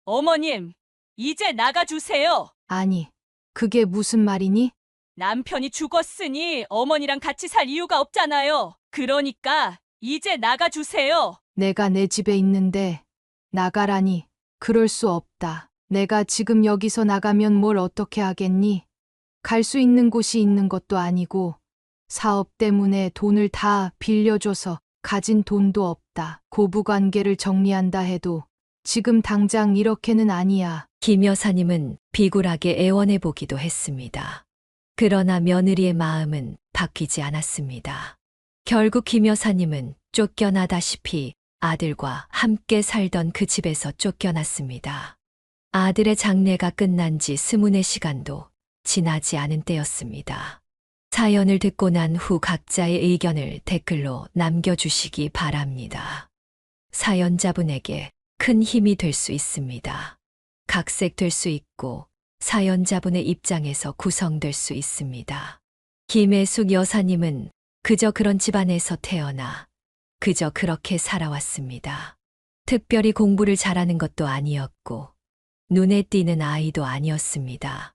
어머님, 이제 나가주세요. 아니, 그게 무슨 말이니? 남편이 죽었으니 어머니랑 같이 살 이유가 없잖아요. 그러니까 이제 나가주세요. 내가 내 집에 있는데 나가라니. 그럴 수 없다. 내가 지금 여기서 나가면 뭘 어떻게 하겠니? 갈 수 있는 곳이 있는 것도 아니고 사업 때문에 돈을 다 빌려줘서 가진 돈도 없다. 고부 관계를 정리한다 해도 지금 당장 이렇게는 아니야. 김 여사님은 비굴하게 애원해 보기도 했습니다. 그러나 며느리의 마음은 바뀌지 않았습니다. 결국 김 여사님은 쫓겨나다시피 아들과 함께 살던 그 집에서 쫓겨났습니다. 아들의 장례가 끝난 지 24시간도 지나지 않은 때였습니다. 사연을 듣고 난 후 각자의 의견을 댓글로 남겨주시기 바랍니다. 사연자분에게 큰 힘이 될 수 있습니다. 각색될 수 있고 사연자분의 입장에서 구성될 수 있습니다. 김혜숙 여사님은 그저 그런 집안에서 태어나 그저 그렇게 살아왔습니다. 특별히 공부를 잘하는 것도 아니었고 눈에 띄는 아이도 아니었습니다.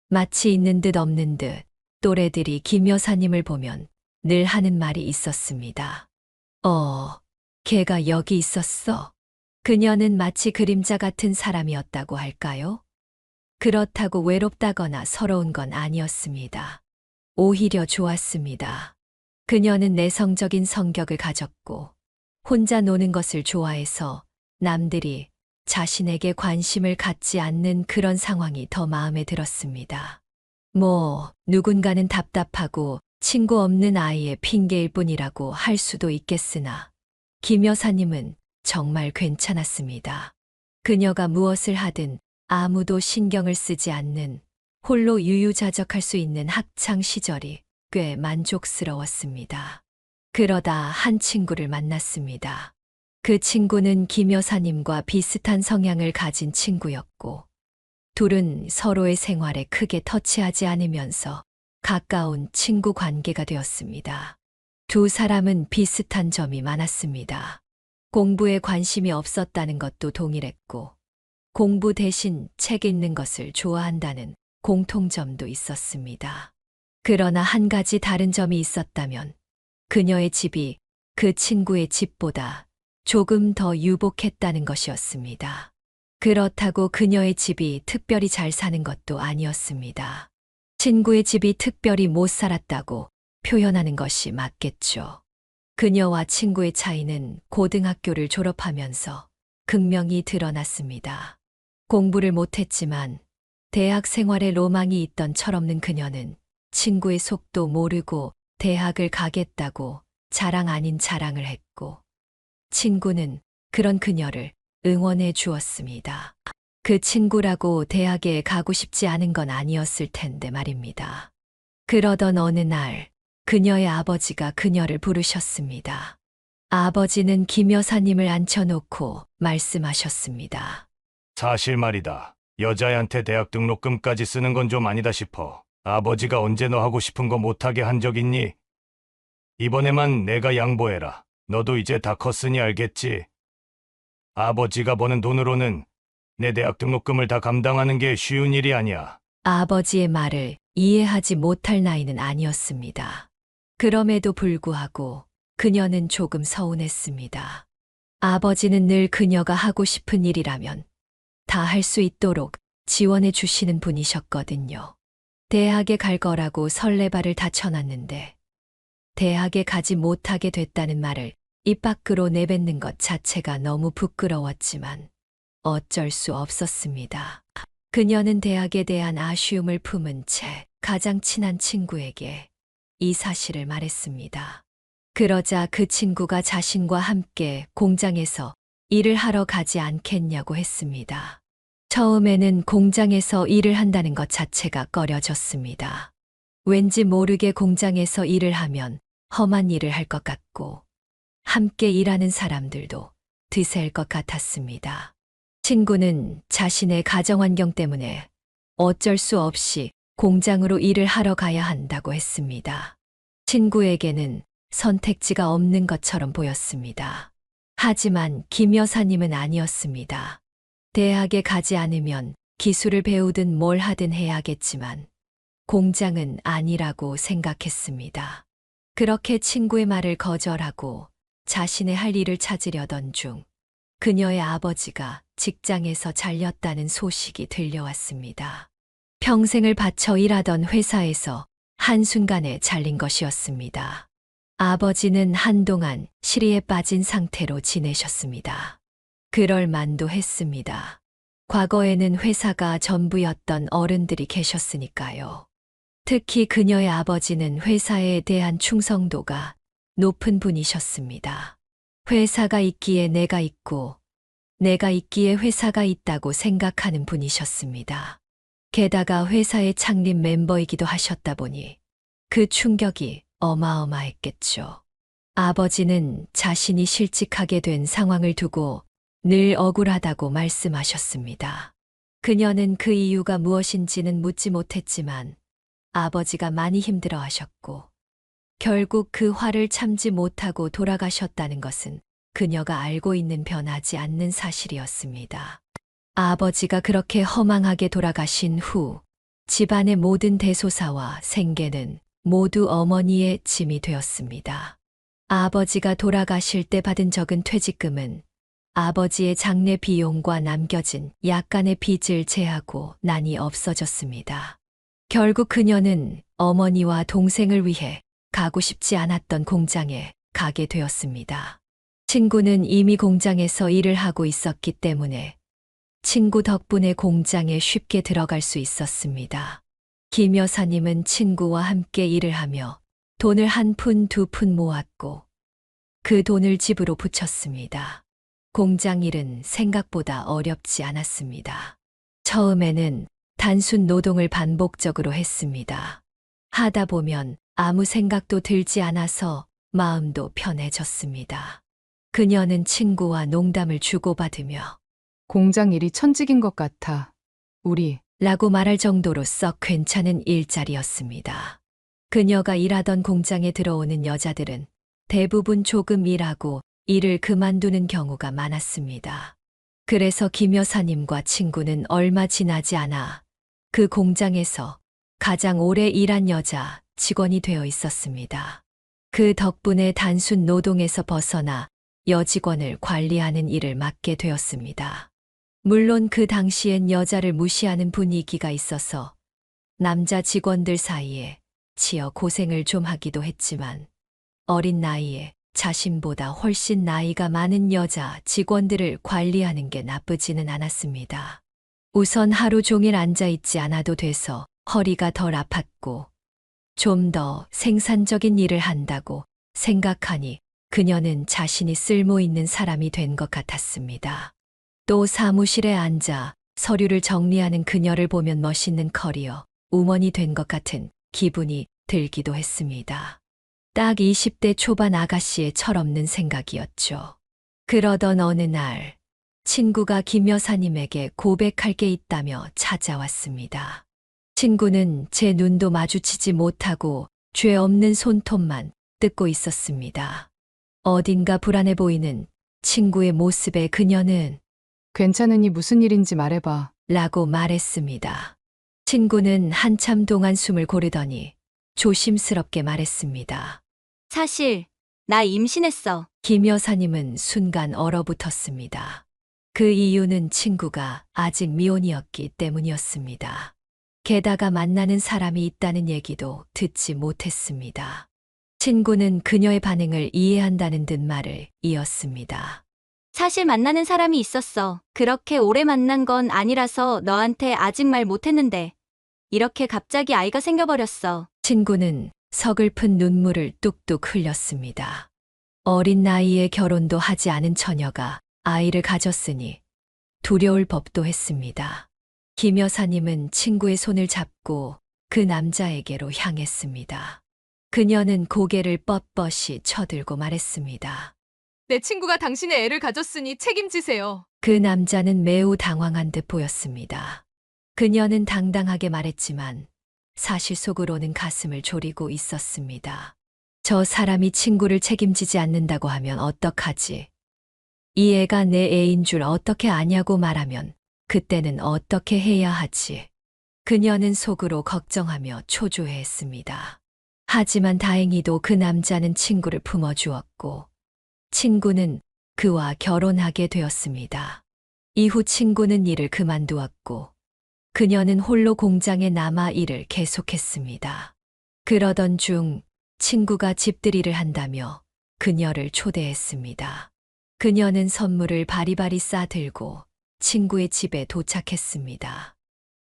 마치 있는 듯 없는 듯 또래들이 김 여사님을 보면 늘 하는 말이 있었습니다. 걔가 여기 있었어. 그녀는 마치 그림자 같은 사람이었다고 할까요? 그렇다고 외롭다거나 서러운 건 아니었습니다. 오히려 좋았습니다. 그녀는 내성적인 성격을 가졌고 혼자 노는 것을 좋아해서 남들이 자신에게 관심을 갖지 않는 그런 상황이 더 마음에 들었습니다. 누군가는 답답하고 친구 없는 아이의 핑계일 뿐이라고 할 수도 있겠으나 김 여사님은 정말 괜찮았습니다. 그녀가 무엇을 하든 아무도 신경을 쓰지 않는 홀로 유유자적할 수 있는 학창 시절이 꽤 만족스러웠습니다. 그러다 한 친구를 만났습니다. 그 친구는 김 여사님과 비슷한 성향을 가진 친구였고 둘은 서로의 생활에 크게 터치하지 않으면서 가까운 친구 관계가 되었습니다. 두 사람은 비슷한 점이 많았습니다. 공부에 관심이 없었다는 것도 동일했고 공부 대신 책 읽는 것을 좋아한다는 공통점도 있었습니다. 그러나 한 가지 다른 점이 있었다면 그녀의 집이 그 친구의 집보다 조금 더 유복했다는 것이었습니다. 그렇다고 그녀의 집이 특별히 잘 사는 것도 아니었습니다. 친구의 집이 특별히 못 살았다고 표현하는 것이 맞겠죠. 그녀와 친구의 차이는 고등학교를 졸업하면서 극명히 드러났습니다. 공부를 못했지만 대학 생활에 로망이 있던 철없는 그녀는 친구의 속도 모르고 대학을 가겠다고 자랑 아닌 자랑을 했고 친구는 그런 그녀를 응원해 주었습니다. 그 친구라고 대학에 가고 싶지 않은 건 아니었을 텐데 말입니다. 그러던 어느 날 그녀의 아버지가 그녀를 부르셨습니다. 아버지는 김 여사님을 앉혀놓고 말씀하셨습니다. 사실 말이다. 여자애한테 대학 등록금까지 쓰는 건 좀 아니다 싶어. 아버지가 언제 너 하고 싶은 거 못하게 한 적 있니? 이번에만 내가 양보해라. 너도 이제 다 컸으니 알겠지? 아버지가 버는 돈으로는 내 대학 등록금을 다 감당하는 게 쉬운 일이 아니야. 아버지의 말을 이해하지 못할 나이는 아니었습니다. 그럼에도 불구하고 그녀는 조금 서운했습니다. 아버지는 늘 그녀가 하고 싶은 일이라면 다 할 수 있도록 지원해 주시는 분이셨거든요. 대학에 갈 거라고 설레발을 다 쳐놨는데 대학에 가지 못하게 됐다는 말을 입 밖으로 내뱉는 것 자체가 너무 부끄러웠지만 어쩔 수 없었습니다. 그녀는 대학에 대한 아쉬움을 품은 채 가장 친한 친구에게 이 사실을 말했습니다. 그러자 그 친구가 자신과 함께 공장에서 일을 하러 가지 않겠냐고 했습니다. 처음에는 공장에서 일을 한다는 것 자체가 꺼려졌습니다. 왠지 모르게 공장에서 일을 하면 험한 일을 할 것 같고 함께 일하는 사람들도 드셀 것 같았습니다. 친구는 자신의 가정환경 때문에 어쩔 수 없이 공장으로 일을 하러 가야 한다고 했습니다. 친구에게는 선택지가 없는 것처럼 보였습니다. 하지만 김 여사님은 아니었습니다. 대학에 가지 않으면 기술을 배우든 뭘 하든 해야겠지만 공장은 아니라고 생각했습니다. 그렇게 친구의 말을 거절하고 자신의 할 일을 찾으려던 중 그녀의 아버지가 직장에서 잘렸다는 소식이 들려왔습니다. 평생을 바쳐 일하던 회사에서 한순간에 잘린 것이었습니다. 아버지는 한동안 시리에 빠진 상태로 지내셨습니다. 그럴 만도 했습니다. 과거에는 회사가 전부였던 어른들이 계셨으니까요. 특히 그녀의 아버지는 회사에 대한 충성도가 높은 분이셨습니다. 회사가 있기에 내가 있고, 내가 있기에 회사가 있다고 생각하는 분이셨습니다. 게다가 회사의 창립 멤버이기도 하셨다 보니 그 충격이 어마어마했겠죠. 아버지는 자신이 실직하게 된 상황을 두고 늘 억울하다고 말씀하셨습니다. 그녀는 그 이유가 무엇인지는 묻지 못했지만 아버지가 많이 힘들어 하셨고 결국 그 화를 참지 못하고 돌아가셨다는 것은 그녀가 알고 있는 변하지 않는 사실이었습니다. 아버지가 그렇게 허망하게 돌아가신 후 집안의 모든 대소사와 생계는 모두 어머니의 짐이 되었습니다. 아버지가 돌아가실 때 받은 적은 퇴직금은 아버지의 장례 비용과 남겨진 약간의 빚을 제하고 난이 없어졌습니다. 결국 그녀는 어머니와 동생을 위해 가고 싶지 않았던 공장에 가게 되었습니다. 친구는 이미 공장에서 일을 하고 있었기 때문에 친구 덕분에 공장에 쉽게 들어갈 수 있었습니다. 김 여사님은 친구와 함께 일을 하며 돈을 한 푼, 두 푼 모았고 그 돈을 집으로 붙였습니다. 공장 일은 생각보다 어렵지 않았습니다. 처음에는 단순 노동을 반복적으로 했습니다. 하다 보면 아무 생각도 들지 않아서 마음도 편해졌습니다. 그녀는 친구와 농담을 주고받으며 공장 일이 천직인 것 같아. 우리 라고 말할 정도로 썩 괜찮은 일자리였습니다. 그녀가 일하던 공장에 들어오는 여자들은 대부분 조금 일하고 일을 그만두는 경우가 많았습니다. 그래서 김 여사님과 친구는 얼마 지나지 않아 그 공장에서 가장 오래 일한 여자 직원이 되어 있었습니다. 그 덕분에 단순 노동에서 벗어나 여직원을 관리하는 일을 맡게 되었습니다. 물론 그 당시엔 여자를 무시하는 분위기가 있어서 남자 직원들 사이에 치여 고생을 좀 하기도 했지만 어린 나이에 자신보다 훨씬 나이가 많은 여자 직원들을 관리하는 게 나쁘지는 않았습니다. 우선 하루 종일 앉아있지 않아도 돼서 허리가 덜 아팠고 좀 더 생산적인 일을 한다고 생각하니 그녀는 자신이 쓸모 있는 사람이 된 것 같았습니다. 또 사무실에 앉아 서류를 정리하는 그녀를 보면 멋있는 커리어 우먼이 된 것 같은 기분이 들기도 했습니다. 딱 20대 초반 아가씨의 철없는 생각이었죠. 그러던 어느 날 친구가 김 여사님에게 고백할 게 있다며 찾아왔습니다. 친구는 제 눈도 마주치지 못하고 죄 없는 손톱만 뜯고 있었습니다. 어딘가 불안해 보이는 친구의 모습에 그녀는 괜찮으니 무슨 일인지 말해봐. 라고 말했습니다. 친구는 한참 동안 숨을 고르더니 조심스럽게 말했습니다. 사실, 나 임신했어. 김 여사님은 순간 얼어붙었습니다. 그 이유는 친구가 아직 미혼이었기 때문이었습니다. 게다가 만나는 사람이 있다는 얘기도 듣지 못했습니다. 친구는 그녀의 반응을 이해한다는 듯 말을 이었습니다. 사실 만나는 사람이 있었어. 그렇게 오래 만난 건 아니라서 너한테 아직 말 못했는데. 이렇게 갑자기 아이가 생겨버렸어. 친구는 서글픈 눈물을 뚝뚝 흘렸습니다. 어린 나이에 결혼도 하지 않은 처녀가 아이를 가졌으니 두려울 법도 했습니다. 김 여사님은 친구의 손을 잡고 그 남자에게로 향했습니다. 그녀는 고개를 뻣뻣이 쳐들고 말했습니다. 내 친구가 당신의 애를 가졌으니 책임지세요. 그 남자는 매우 당황한 듯 보였습니다. 그녀는 당당하게 말했지만 사실 속으로는 가슴을 졸이고 있었습니다. 저 사람이 친구를 책임지지 않는다고 하면 어떡하지? 이 애가 내 애인 줄 어떻게 아냐고 말하면 그때는 어떻게 해야 하지? 그녀는 속으로 걱정하며 초조해했습니다. 하지만 다행히도 그 남자는 친구를 품어주었고, 친구는 그와 결혼하게 되었습니다. 이후 친구는 일을 그만두었고, 그녀는 홀로 공장에 남아 일을 계속했습니다. 그러던 중 친구가 집들이를 한다며 그녀를 초대했습니다. 그녀는 선물을 바리바리 싸들고 친구의 집에 도착했습니다.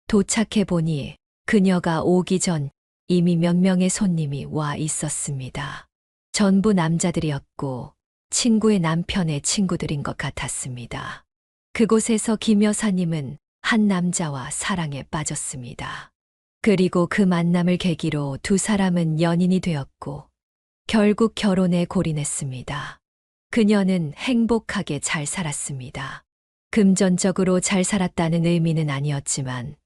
도착해 보니 그녀가 오기 전 이미 몇 명의 손님이 와 있었습니다. 전부 남자들이었고 친구의 남편의 친구들인 것 같았습니다. 그곳에서 김 여사님은 한 남자와 사랑에 빠졌습니다. 그리고 그 만남을 계기로 두 사람은 연인이 되었고 결국 결혼에 골인했습니다. 그녀는 행복하게 잘 살았습니다. 금전적으로 잘 살았다는 의미는 아니었지만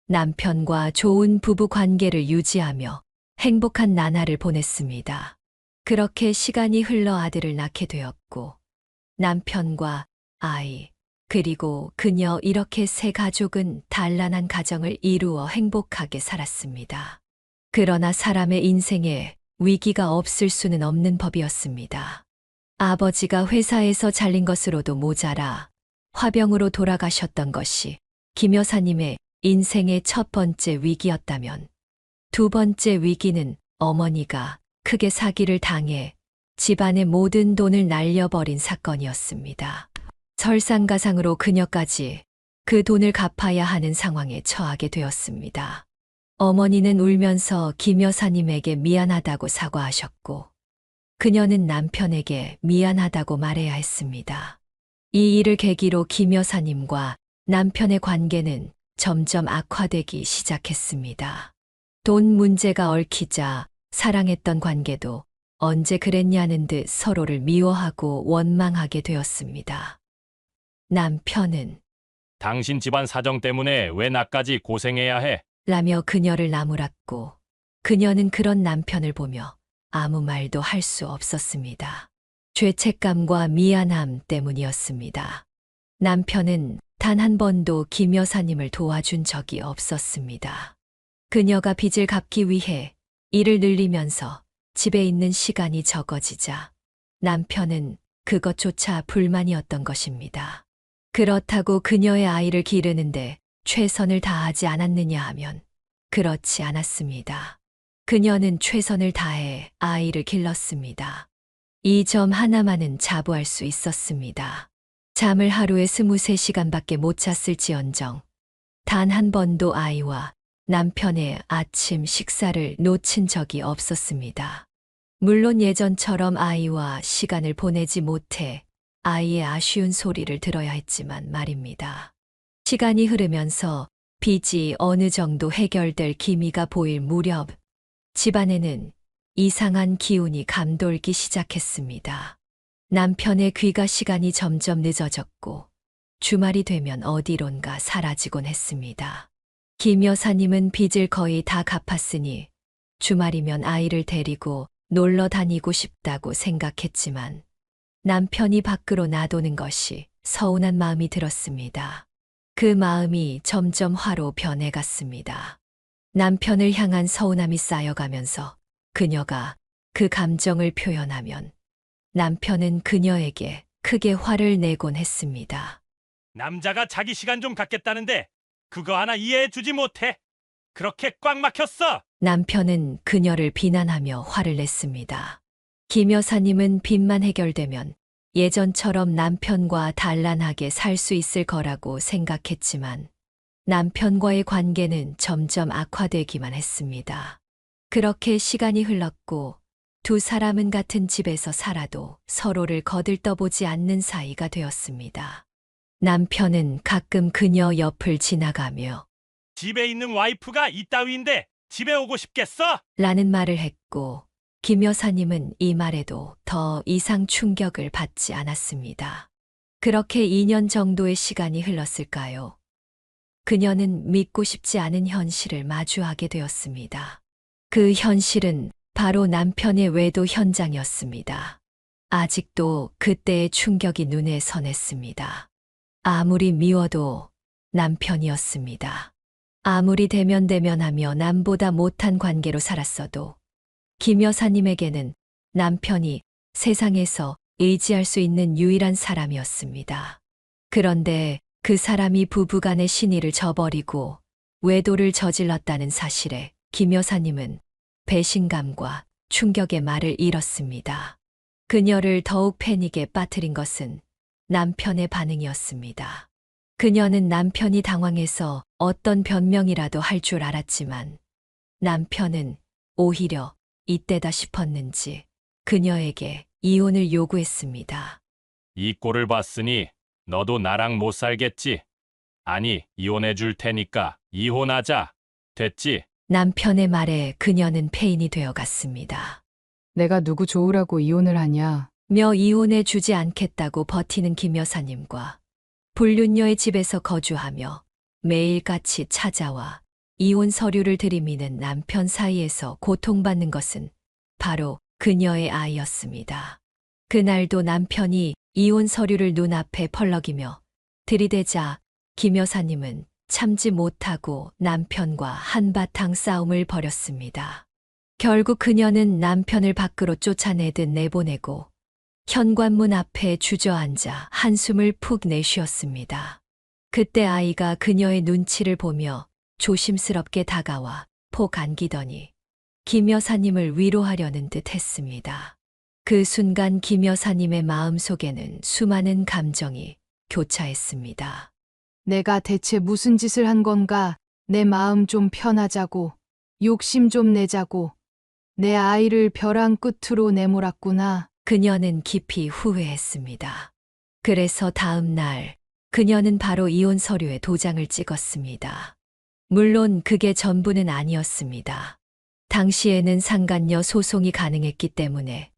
남편과 좋은 부부 관계를 유지하며 행복한 나날을 보냈습니다. 그렇게 시간이 흘러 아들을 낳게 되었고 남편과 아이 그리고 그녀 이렇게 세 가족은 단란한 가정을 이루어 행복하게 살았습니다. 그러나 사람의 인생에 위기가 없을 수는 없는 법이었습니다. 아버지가 회사에서 잘린 것으로도 모자라 화병으로 돌아가셨던 것이 김 여사님의 인생의 첫 번째 위기였다면 두 번째 위기는 어머니가 크게 사기를 당해 집안의 모든 돈을 날려버린 사건이었습니다. 설상가상으로 그녀까지 그 돈을 갚아야 하는 상황에 처하게 되었습니다. 어머니는 울면서 김 여사님에게 미안하다고 사과하셨고 그녀는 남편에게 미안하다고 말해야 했습니다. 이 일을 계기로 김 여사님과 남편의 관계는 점점 악화되기 시작했습니다. 돈 문제가 얽히자 사랑했던 관계도 언제 그랬냐는 듯 서로를 미워하고 원망하게 되었습니다. 남편은 당신 집안 사정 때문에 왜 나까지 고생해야 해? 라며 그녀를 나무랐고 그녀는 그런 남편을 보며 아무 말도 할 수 없었습니다. 죄책감과 미안함 때문이었습니다. 남편은 단 한 번도 김 여사님을 도와준 적이 없었습니다. 그녀가 빚을 갚기 위해 일을 늘리면서 집에 있는 시간이 적어지자 남편은 그것조차 불만이었던 것입니다. 그렇다고 그녀의 아이를 기르는데 최선을 다하지 않았느냐 하면 그렇지 않았습니다. 그녀는 최선을 다해 아이를 길렀습니다. 이 점 하나만은 자부할 수 있었습니다. 잠을 하루에 23시간밖에 못 잤을지언정 단 한 번도 아이와 남편의 아침 식사를 놓친 적이 없었습니다. 물론 예전처럼 아이와 시간을 보내지 못해 아이의 아쉬운 소리를 들어야 했지만 말입니다. 시간이 흐르면서 빚이 어느 정도 해결될 기미가 보일 무렵 집안에는 이상한 기운이 감돌기 시작했습니다. 남편의 귀가 시간이 점점 늦어졌고 주말이 되면 어디론가 사라지곤 했습니다. 김 여사님은 빚을 거의 다 갚았으니 주말이면 아이를 데리고 놀러 다니고 싶다고 생각했지만 남편이 밖으로 나도는 것이 서운한 마음이 들었습니다. 그 마음이 점점 화로 변해갔습니다. 남편을 향한 서운함이 쌓여가면서 그녀가 그 감정을 표현하면 남편은 그녀에게 크게 화를 내곤 했습니다. 남자가 자기 시간 좀 갖겠다는데 그거 하나 이해해 주지 못해. 그렇게 꽉 막혔어. 남편은 그녀를 비난하며 화를 냈습니다. 김 여사님은 빚만 해결되면 예전처럼 남편과 단란하게 살 수 있을 거라고 생각했지만 남편과의 관계는 점점 악화되기만 했습니다. 그렇게 시간이 흘렀고 두 사람은 같은 집에서 살아도 서로를 거들떠보지 않는 사이가 되었습니다. 남편은 가끔 그녀 옆을 지나가며 집에 있는 와이프가 이따위인데 집에 오고 싶겠어? 라는 말을 했고 김 여사님은 이 말에도 더 이상 충격을 받지 않았습니다. 그렇게 2년 정도의 시간이 흘렀을까요? 그녀는 믿고 싶지 않은 현실을 마주하게 되었습니다. 그 현실은 바로 남편의 외도 현장이었습니다. 아직도 그때의 충격이 눈에 선했습니다. 아무리 미워도 남편이었습니다. 아무리 대면대면하며 남보다 못한 관계로 살았어도 김 여사님에게는 남편이 세상에서 의지할 수 있는 유일한 사람이었습니다. 그런데 그 사람이 부부간의 신의를 저버리고 외도를 저질렀다는 사실에 김 여사님은 배신감과 충격의 말을 잃었습니다. 그녀를 더욱 패닉에 빠뜨린 것은 남편의 반응이었습니다. 그녀는 남편이 당황해서 어떤 변명이라도 할 줄 알았지만 남편은 오히려 이때다 싶었는지 그녀에게 이혼을 요구했습니다. 이 꼴을 봤으니 너도 나랑 못 살겠지? 아니, 이혼해 줄 테니까 이혼하자. 됐지? 남편의 말에 그녀는 폐인이 되어 갔습니다. 내가 누구 좋으라고 이혼을 하냐? 며 이혼해 주지 않겠다고 버티는 김 여사님과 불륜녀의 집에서 거주하며 매일같이 찾아와 이혼 서류를 들이미는 남편 사이에서 고통받는 것은 바로 그녀의 아이였습니다. 그날도 남편이 이혼 서류를 눈앞에 펄럭이며 들이대자 김 여사님은 참지 못하고 남편과 한바탕 싸움을 벌였습니다. 결국 그녀는 남편을 밖으로 쫓아내듯 내보내고 현관문 앞에 주저앉아 한숨을 푹 내쉬었습니다. 그때 아이가 그녀의 눈치를 보며 조심스럽게 다가와 폭 안기더니 김 여사님을 위로하려는 듯 했습니다. 그 순간 김 여사님의 마음속에는 수많은 감정이 교차했습니다. 내가 대체 무슨 짓을 한 건가? 내 마음 좀 편하자고, 욕심 좀 내자고, 내 아이를 벼랑 끝으로 내몰았구나. 그녀는 깊이 후회했습니다. 그래서 다음 날 그녀는 바로 이혼 서류에 도장을 찍었습니다. 물론 그게 전부는 아니었습니다. 당시에는 상간녀 소송이 가능했기 때문에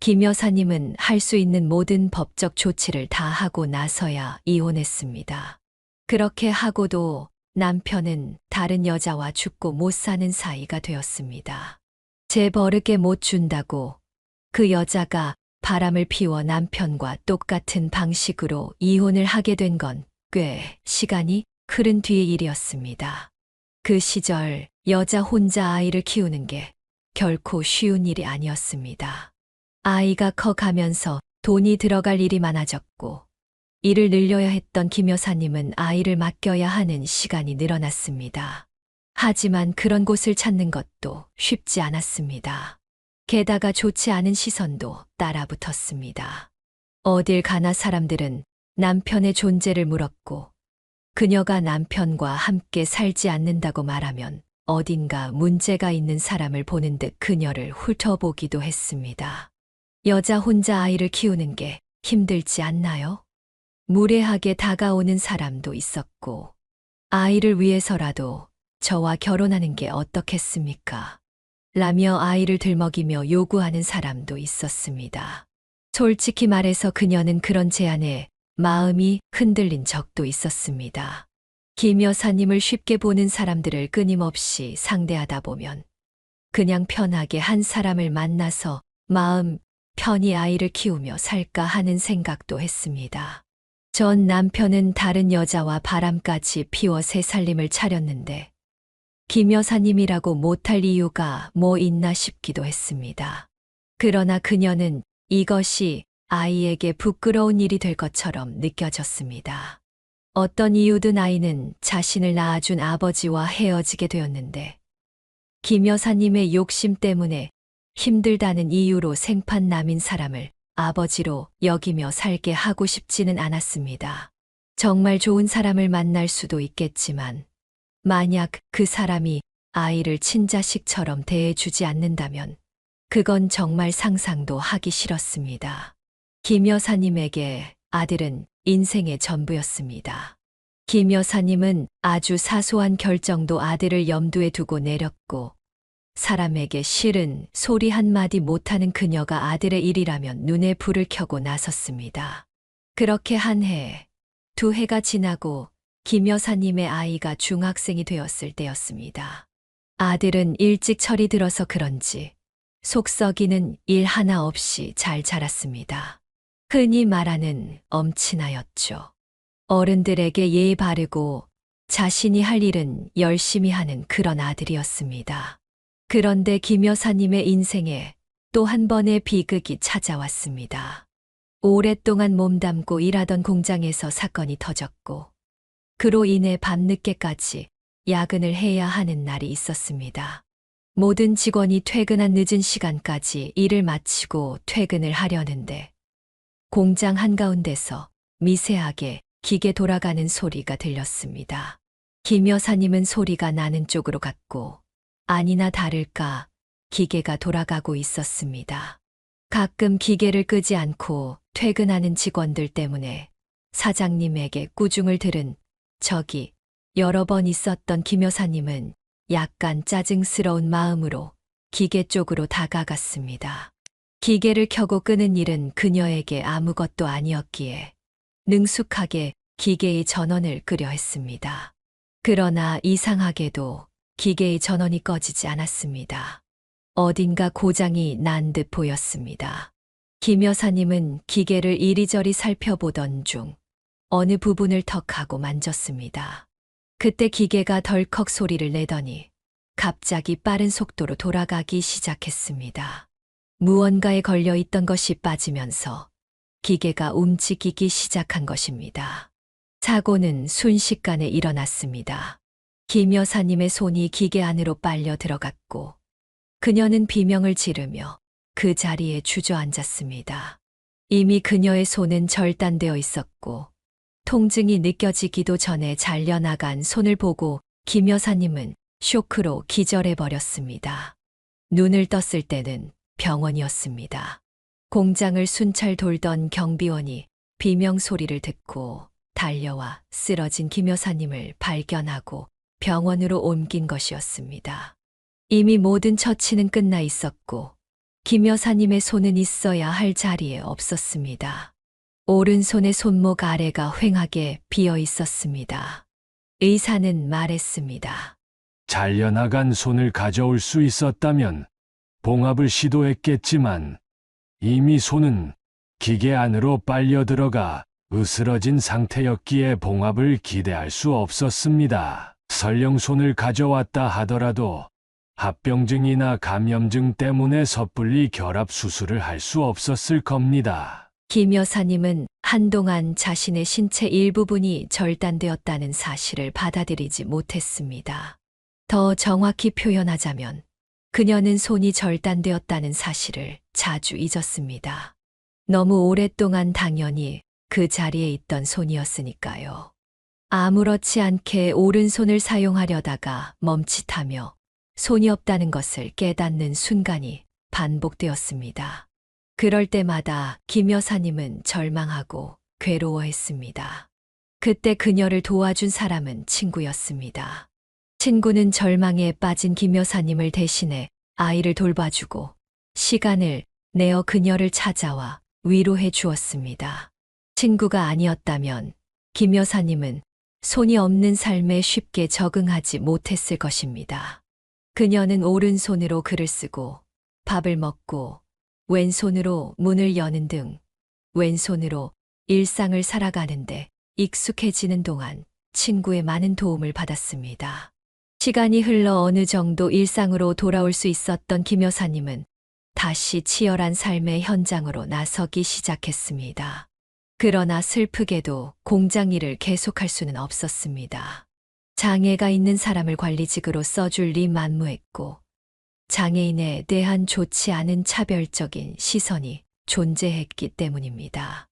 김 여사님은 할 수 있는 모든 법적 조치를 다 하고 나서야 이혼했습니다. 그렇게 하고도 남편은 다른 여자와 죽고 못 사는 사이가 되었습니다. 제 버릇에 못 준다고 그 여자가 바람을 피워 남편과 똑같은 방식으로 이혼을 하게 된 건 꽤 시간이 흐른 뒤의 일이었습니다. 그 시절 여자 혼자 아이를 키우는 게 결코 쉬운 일이 아니었습니다. 아이가 커가면서 돈이 들어갈 일이 많아졌고 일을 늘려야 했던 김 여사님은 아이를 맡겨야 하는 시간이 늘어났습니다. 하지만 그런 곳을 찾는 것도 쉽지 않았습니다. 게다가 좋지 않은 시선도 따라붙었습니다. 어딜 가나 사람들은 남편의 존재를 물었고 그녀가 남편과 함께 살지 않는다고 말하면 어딘가 문제가 있는 사람을 보는 듯 그녀를 훑어보기도 했습니다. 여자 혼자 아이를 키우는 게 힘들지 않나요? 무례하게 다가오는 사람도 있었고 아이를 위해서라도 저와 결혼하는 게 어떻겠습니까? 라며 아이를 들먹이며 요구하는 사람도 있었습니다. 솔직히 말해서 그녀는 그런 제안에 마음이 흔들린 적도 있었습니다. 김 여사님을 쉽게 보는 사람들을 끊임없이 상대하다 보면 그냥 편하게 한 사람을 만나서 마음 편히 아이를 키우며 살까 하는 생각도 했습니다. 전 남편은 다른 여자와 바람까지 피워 새 살림을 차렸는데 김 여사님이라고 못할 이유가 뭐 있나 싶기도 했습니다. 그러나 그녀는 이것이 아이에게 부끄러운 일이 될 것처럼 느껴졌습니다. 어떤 이유든 아이는 자신을 낳아준 아버지와 헤어지게 되었는데 김 여사님의 욕심 때문에 힘들다는 이유로 생판남인 사람을 아버지로 여기며 살게 하고 싶지는 않았습니다. 정말 좋은 사람을 만날 수도 있겠지만 만약 그 사람이 아이를 친자식처럼 대해주지 않는다면 그건 정말 상상도 하기 싫었습니다. 김 여사님에게 아들은 인생의 전부였습니다. 김 여사님은 아주 사소한 결정도 아들을 염두에 두고 내렸고 사람에게 싫은 소리 한마디 못하는 그녀가 아들의 일이라면 눈에 불을 켜고 나섰습니다. 그렇게 한 해, 두 해가 지나고 김 여사님의 아이가 중학생이 되었을 때였습니다. 아들은 일찍 철이 들어서 그런지 속 썩이는 일 하나 없이 잘 자랐습니다. 흔히 말하는 엄친아였죠. 어른들에게 예의 바르고 자신이 할 일은 열심히 하는 그런 아들이었습니다. 그런데 김 여사님의 인생에 또 한 번의 비극이 찾아왔습니다. 오랫동안 몸담고 일하던 공장에서 사건이 터졌고, 그로 인해 밤늦게까지 야근을 해야 하는 날이 있었습니다. 모든 직원이 퇴근한 늦은 시간까지 일을 마치고 퇴근을 하려는데, 공장 한가운데서 미세하게 기계 돌아가는 소리가 들렸습니다. 김 여사님은 소리가 나는 쪽으로 갔고, 아니나 다를까 기계가 돌아가고 있었습니다. 가끔 기계를 끄지 않고 퇴근하는 직원들 때문에 사장님에게 꾸중을 들은 적이 여러 번 있었던 김 여사님은 약간 짜증스러운 마음으로 기계 쪽으로 다가갔습니다. 기계를 켜고 끄는 일은 그녀에게 아무것도 아니었기에 능숙하게 기계의 전원을 끄려 했습니다. 그러나 이상하게도 기계의 전원이 꺼지지 않았습니다. 어딘가 고장이 난 듯 보였습니다. 김 여사님은 기계를 이리저리 살펴보던 중 어느 부분을 턱하고 만졌습니다. 그때 기계가 덜컥 소리를 내더니 갑자기 빠른 속도로 돌아가기 시작했습니다. 무언가에 걸려 있던 것이 빠지면서 기계가 움직이기 시작한 것입니다. 사고는 순식간에 일어났습니다. 김 여사님의 손이 기계 안으로 빨려 들어갔고, 그녀는 비명을 지르며 그 자리에 주저앉았습니다. 이미 그녀의 손은 절단되어 있었고, 통증이 느껴지기도 전에 잘려나간 손을 보고 김 여사님은 쇼크로 기절해버렸습니다. 눈을 떴을 때는 병원이었습니다. 공장을 순찰 돌던 경비원이 비명 소리를 듣고 달려와 쓰러진 김 여사님을 발견하고 병원으로 옮긴 것이었습니다. 이미 모든 처치는 끝나 있었고, 김 여사님의 손은 있어야 할 자리에 없었습니다. 오른손의 손목 아래가 휑하게 비어 있었습니다. 의사는 말했습니다. 잘려나간 손을 가져올 수 있었다면 봉합을 시도했겠지만 이미 손은 기계 안으로 빨려 들어가 으스러진 상태였기에 봉합을 기대할 수 없었습니다. 설령 손을 가져왔다 하더라도 합병증이나 감염증 때문에 섣불리 결합 수술을 할 수 없었을 겁니다. 김 여사님은 한동안 자신의 신체 일부분이 절단되었다는 사실을 받아들이지 못했습니다. 더 정확히 표현하자면 그녀는 손이 절단되었다는 사실을 자주 잊었습니다. 너무 오랫동안 당연히 그 자리에 있던 손이었으니까요. 아무렇지 않게 오른손을 사용하려다가 멈칫하며 손이 없다는 것을 깨닫는 순간이 반복되었습니다. 그럴 때마다 김 여사님은 절망하고 괴로워했습니다. 그때 그녀를 도와준 사람은 친구였습니다. 친구는 절망에 빠진 김 여사님을 대신해 아이를 돌봐주고 시간을 내어 그녀를 찾아와 위로해 주었습니다. 친구가 아니었다면 김 여사님은 손이 없는 삶에 쉽게 적응하지 못했을 것입니다. 그녀는 오른손으로 글을 쓰고 밥을 먹고 왼손으로 문을 여는 등 왼손으로 일상을 살아가는데 익숙해지는 동안 친구의 많은 도움을 받았습니다. 시간이 흘러 어느 정도 일상으로 돌아올 수 있었던 김 여사님은 다시 치열한 삶의 현장으로 나서기 시작했습니다. 그러나 슬프게도 공장 일을 계속할 수는 없었습니다. 장애가 있는 사람을 관리직으로 써줄리 만무했고, 장애인에 대한 좋지 않은 차별적인 시선이 존재했기 때문입니다.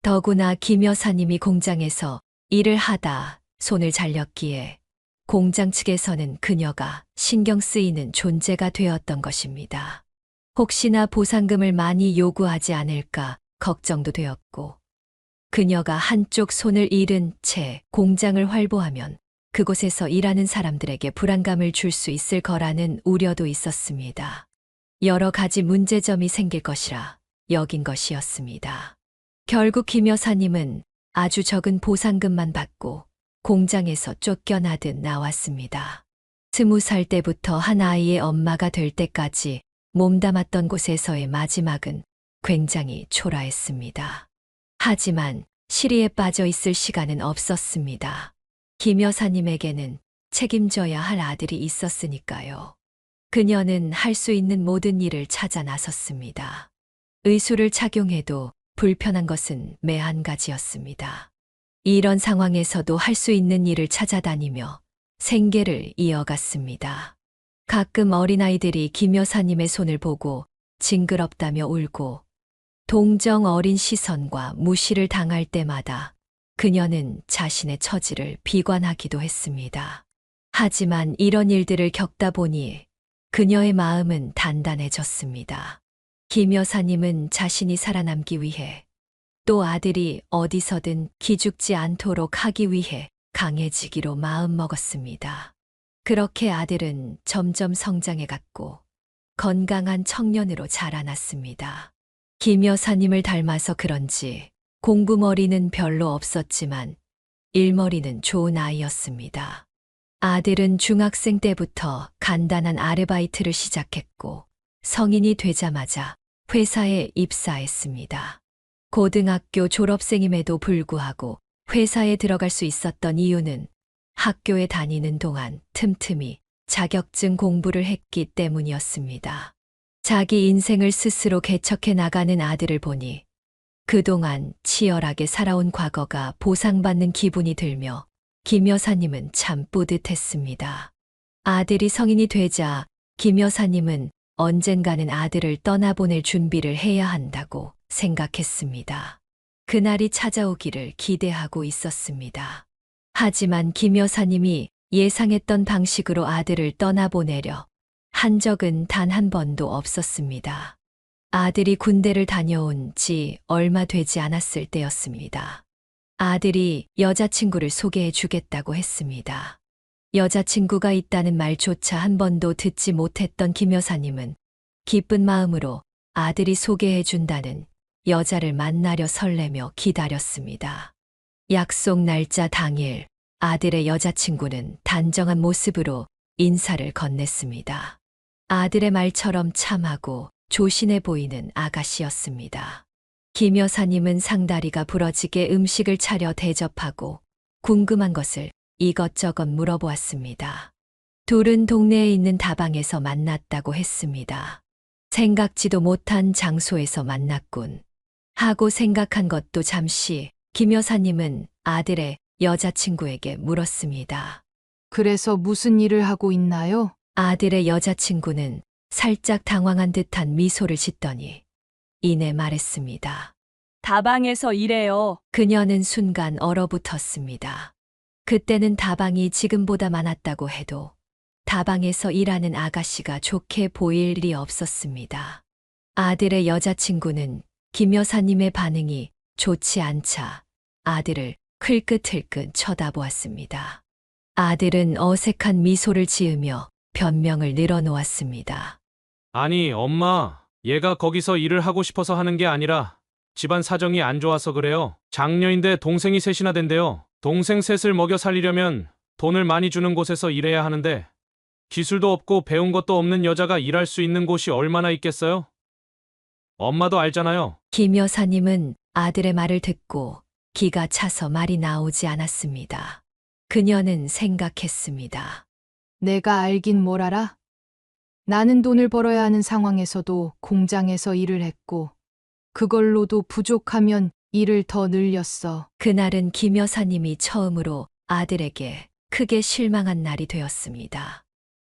더구나 김 여사님이 공장에서 일을 하다 손을 잘렸기에 공장 측에서는 그녀가 신경 쓰이는 존재가 되었던 것입니다. 혹시나 보상금을 많이 요구하지 않을까 걱정도 되었고, 그녀가 한쪽 손을 잃은 채 공장을 활보하면 그곳에서 일하는 사람들에게 불안감을 줄 수 있을 거라는 우려도 있었습니다. 여러 가지 문제점이 생길 것이라 여긴 것이었습니다. 결국 김 여사님은 아주 적은 보상금만 받고 공장에서 쫓겨나듯 나왔습니다. 20살 때부터 한 아이의 엄마가 될 때까지 몸담았던 곳에서의 마지막은 굉장히 초라했습니다. 하지만 시리에 빠져 있을 시간은 없었습니다. 김 여사님에게는 책임져야 할 아들이 있었으니까요. 그녀는 할 수 있는 모든 일을 찾아 나섰습니다. 의수를 착용해도 불편한 것은 매 한 가지였습니다. 이런 상황에서도 할 수 있는 일을 찾아다니며 생계를 이어갔습니다. 가끔 어린아이들이 김 여사님의 손을 보고 징그럽다며 울고 동정 어린 시선과 무시를 당할 때마다 그녀는 자신의 처지를 비관하기도 했습니다. 하지만 이런 일들을 겪다 보니 그녀의 마음은 단단해졌습니다. 김 여사님은 자신이 살아남기 위해 또 아들이 어디서든 기죽지 않도록 하기 위해 강해지기로 마음먹었습니다. 그렇게 아들은 점점 성장해갔고 건강한 청년으로 자라났습니다. 김 여사님을 닮아서 그런지 공부머리는 별로 없었지만 일머리는 좋은 아이였습니다. 아들은 중학생 때부터 간단한 아르바이트를 시작했고 성인이 되자마자 회사에 입사했습니다. 고등학교 졸업생임에도 불구하고 회사에 들어갈 수 있었던 이유는 학교에 다니는 동안 틈틈이 자격증 공부를 했기 때문이었습니다. 자기 인생을 스스로 개척해 나가는 아들을 보니 그동안 치열하게 살아온 과거가 보상받는 기분이 들며 김 여사님은 참 뿌듯했습니다. 아들이 성인이 되자 김 여사님은 언젠가는 아들을 떠나보낼 준비를 해야 한다고 생각했습니다. 그날이 찾아오기를 기대하고 있었습니다. 하지만 김 여사님이 예상했던 방식으로 아들을 떠나보내려 한 적은 단 한 번도 없었습니다. 아들이 군대를 다녀온 지 얼마 되지 않았을 때였습니다. 아들이 여자친구를 소개해 주겠다고 했습니다. 여자친구가 있다는 말조차 한 번도 듣지 못했던 김 여사님은 기쁜 마음으로 아들이 소개해 준다는 여자를 만나려 설레며 기다렸습니다. 약속 날짜 당일 아들의 여자친구는 단정한 모습으로 인사를 건넸습니다. 아들의 말처럼 참하고 조신해 보이는 아가씨였습니다. 김 여사님은 상다리가 부러지게 음식을 차려 대접하고 궁금한 것을 이것저것 물어보았습니다. 둘은 동네에 있는 다방에서 만났다고 했습니다. 생각지도 못한 장소에서 만났군 하고 생각한 것도 잠시 김 여사님은 아들의 여자친구에게 물었습니다. 그래서 무슨 일을 하고 있나요? 아들의 여자친구는 살짝 당황한 듯한 미소를 짓더니 이내 말했습니다. 다방에서 일해요. 그녀는 순간 얼어붙었습니다. 그때는 다방이 지금보다 많았다고 해도 다방에서 일하는 아가씨가 좋게 보일 일이 없었습니다. 아들의 여자친구는 김 여사님의 반응이 좋지 않자 아들을 흘끗흘끗 쳐다보았습니다. 아들은 어색한 미소를 지으며 변명을 늘어놓았습니다. 아니, 엄마, 얘가 거기서 일을 하고 싶어서 하는 게 아니라 집안 사정이 안 좋아서 그래요. 장녀인데 동생이 셋이나 된대요. 동생 셋을 먹여 살리려면 돈을 많이 주는 곳에서 일해야 하는데 기술도 없고 배운 것도 없는 여자가 일할 수 있는 곳이 얼마나 있겠어요? 엄마도 알잖아요. 김 여사님은 아들의 말을 듣고 기가 차서 말이 나오지 않았습니다. 그녀는 생각했습니다. 내가 알긴 뭘 알아? 나는 돈을 벌어야 하는 상황에서도 공장에서 일을 했고 그걸로도 부족하면 일을 더 늘렸어. 그날은 김 여사님이 처음으로 아들에게 크게 실망한 날이 되었습니다.